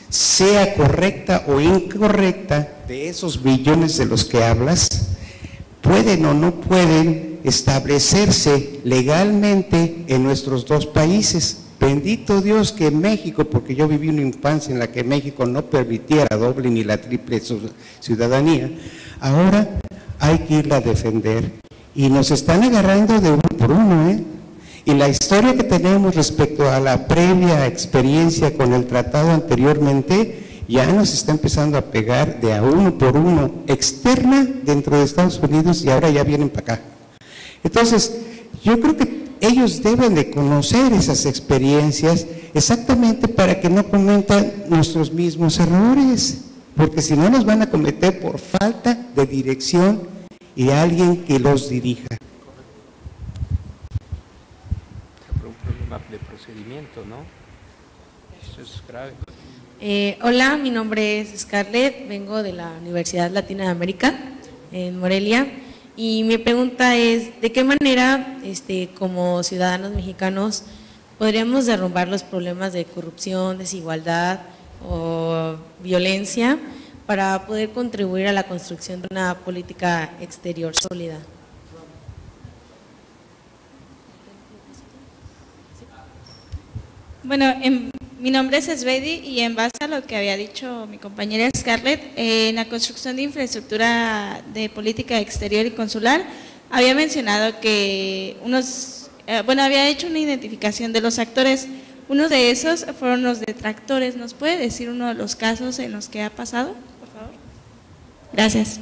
sea correcta o incorrecta, de esos billones de los que hablas, pueden o no pueden establecerse legalmente en nuestros dos países. Bendito Dios que México, porque yo viví una infancia en la que México no permitía la doble ni la triple ciudadanía, ahora hay que irla a defender y nos están agarrando de uno por uno, Y la historia que tenemos respecto a la previa experiencia con el tratado anteriormente ya nos está empezando a pegar de a uno por uno, externa dentro de Estados Unidos y ahora ya vienen para acá. Entonces, yo creo que ellos deben de conocer esas experiencias exactamente para que no cometan nuestros mismos errores, porque si no los van a cometer por falta de dirección y de alguien que los dirija. Un problema de procedimiento, ¿no? Eso es grave. Hola, mi nombre es Scarlett, vengo de la Universidad Latina de América, en Morelia, y mi pregunta es, ¿de qué manera, como ciudadanos mexicanos, podríamos derrumbar los problemas de corrupción, desigualdad o violencia para poder contribuir a la construcción de una política exterior sólida? Bueno, mi nombre es Svedi y en base a lo que había dicho mi compañera Scarlett, en la construcción de infraestructura de política exterior y consular, había mencionado que había hecho una identificación de los actores. Uno de esos fueron los detractores. ¿Nos puede decir uno de los casos en los que ha pasado, por favor? Gracias.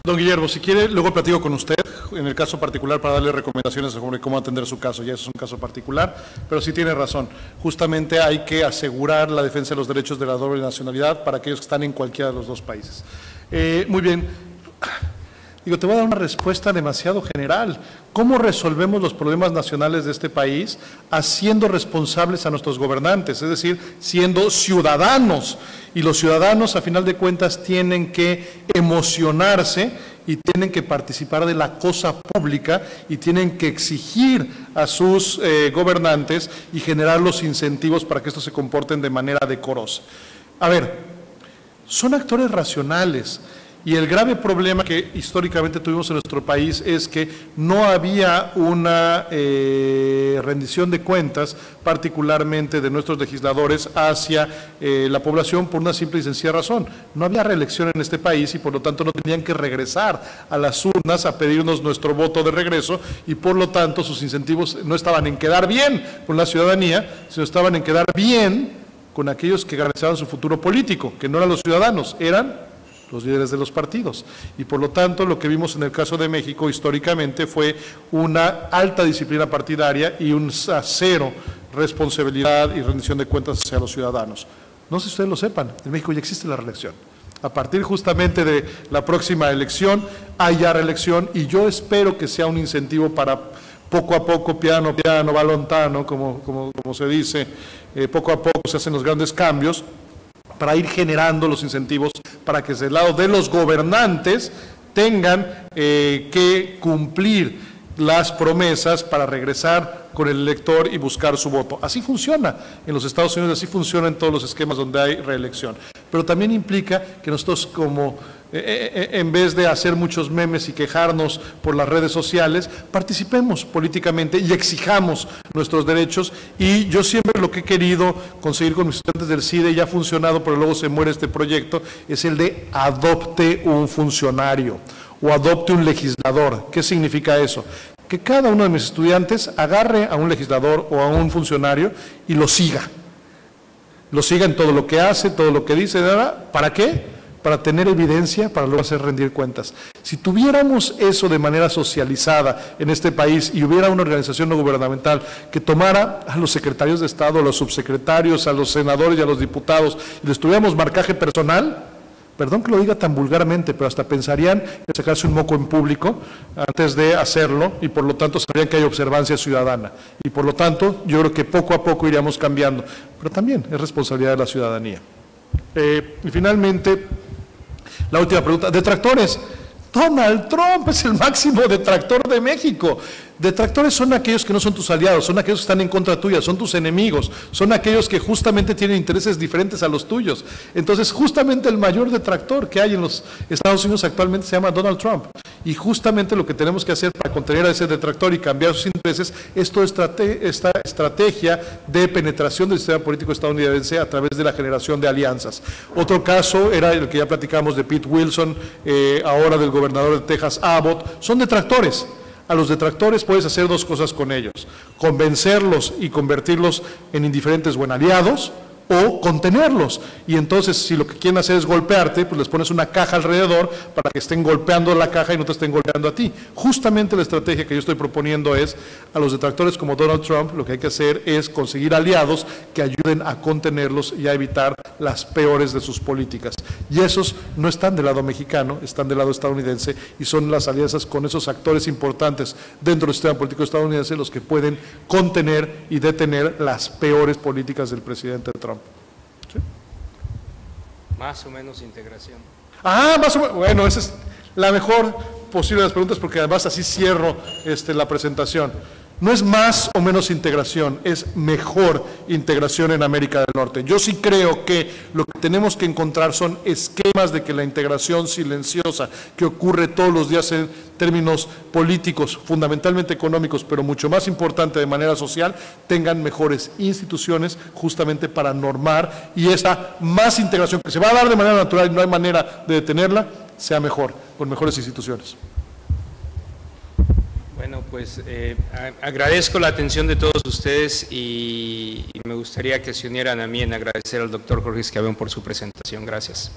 Don Guillermo, si quiere, luego platico con usted, en el caso particular, para darle recomendaciones sobre cómo atender su caso. Ya eso es un caso particular, pero sí tiene razón. Justamente hay que asegurar la defensa de los derechos de la doble nacionalidad para aquellos que están en cualquiera de los dos países. Muy bien. Digo, te voy a dar una respuesta demasiado general. ¿Cómo resolvemos los problemas nacionales de este país? Haciendo responsables a nuestros gobernantes, es decir, siendo ciudadanos. Y los ciudadanos, a final de cuentas, tienen que emocionarse y tienen que participar de la cosa pública y tienen que exigir a sus gobernantes y generar los incentivos para que estos se comporten de manera decorosa. A ver, son actores racionales. Y el grave problema que históricamente tuvimos en nuestro país es que no había una rendición de cuentas, particularmente de nuestros legisladores, hacia la población por una simple y sencilla razón. No había reelección en este país y por lo tanto no tenían que regresar a las urnas a pedirnos nuestro voto de regreso y por lo tanto sus incentivos no estaban en quedar bien con la ciudadanía, sino estaban en quedar bien con aquellos que garantizaban su futuro político, que no eran los ciudadanos, eran los líderes de los partidos. Y por lo tanto, lo que vimos en el caso de México históricamente fue una alta disciplina partidaria y un cero responsabilidad y rendición de cuentas hacia los ciudadanos. No sé si ustedes lo sepan, en México ya existe la reelección. A partir justamente de la próxima elección, hay ya reelección y yo espero que sea un incentivo para poco a poco, piano, piano, va lontano, como se dice, poco a poco se hacen los grandes cambios, para ir generando los incentivos para que desde el lado de los gobernantes tengan que cumplir las promesas para regresar con el elector y buscar su voto. Así funciona en los Estados Unidos, así funciona en todos los esquemas donde hay reelección. Pero también implica que nosotros como en vez de hacer muchos memes y quejarnos por las redes sociales, participemos políticamente y exijamos nuestros derechos. Y yo siempre lo que he querido conseguir con mis estudiantes del CIDE, ya ha funcionado, pero luego se muere este proyecto, es el de adopte un funcionario o adopte un legislador. ¿Qué significa eso? Que cada uno de mis estudiantes agarre a un legislador o a un funcionario y lo siga. Lo siga en todo lo que hace, todo lo que dice. ¿Para qué? Para tener evidencia, para luego hacer rendir cuentas. Si tuviéramos eso de manera socializada en este país y hubiera una organización no gubernamental que tomara a los secretarios de Estado, a los subsecretarios, a los senadores y a los diputados y les tuviéramos marcaje personal, perdón que lo diga tan vulgarmente, pero hasta pensarían en sacarse un moco en público antes de hacerlo y por lo tanto sabrían que hay observancia ciudadana. Y por lo tanto yo creo que poco a poco iríamos cambiando, pero también es responsabilidad de la ciudadanía. Y finalmente, la última pregunta, detractores. Donald Trump es el máximo detractor de México. Detractores son aquellos que no son tus aliados, son aquellos que están en contra tuya, son tus enemigos, son aquellos que justamente tienen intereses diferentes a los tuyos. Entonces, justamente el mayor detractor que hay en los Estados Unidos actualmente se llama Donald Trump. Y justamente lo que tenemos que hacer para contener a ese detractor y cambiar sus intereses es toda esta estrategia de penetración del sistema político estadounidense a través de la generación de alianzas. Otro caso era el que ya platicamos de Pete Wilson, ahora del gobernador de Texas, Abbott. Son detractores. A los detractores puedes hacer dos cosas con ellos: convencerlos y convertirlos en indiferentes o en aliados, o contenerlos. Y entonces, si lo que quieren hacer es golpearte, pues les pones una caja alrededor para que estén golpeando la caja y no te estén golpeando a ti. Justamente la estrategia que yo estoy proponiendo es, a los detractores como Donald Trump, lo que hay que hacer es conseguir aliados que ayuden a contenerlos y a evitar las peores de sus políticas. Y esos no están del lado mexicano, están del lado estadounidense, y son las alianzas con esos actores importantes dentro del sistema político estadounidense los que pueden contener y detener las peores políticas del presidente Trump. ¿Sí? Más o menos integración. Más o menos. Bueno, esa es la mejor posible de las preguntas, porque además así cierro la presentación. No es más o menos integración, es mejor integración en América del Norte. Yo sí creo que lo que tenemos que encontrar son esquemas de que la integración silenciosa que ocurre todos los días en términos políticos, fundamentalmente económicos, pero mucho más importante de manera social, tengan mejores instituciones justamente para normar, y esa más integración que se va a dar de manera natural y no hay manera de detenerla, sea mejor, con mejores instituciones. Bueno, pues agradezco la atención de todos ustedes y me gustaría que se unieran a mí en agradecer al doctor Jorge Esquiavón por su presentación. Gracias.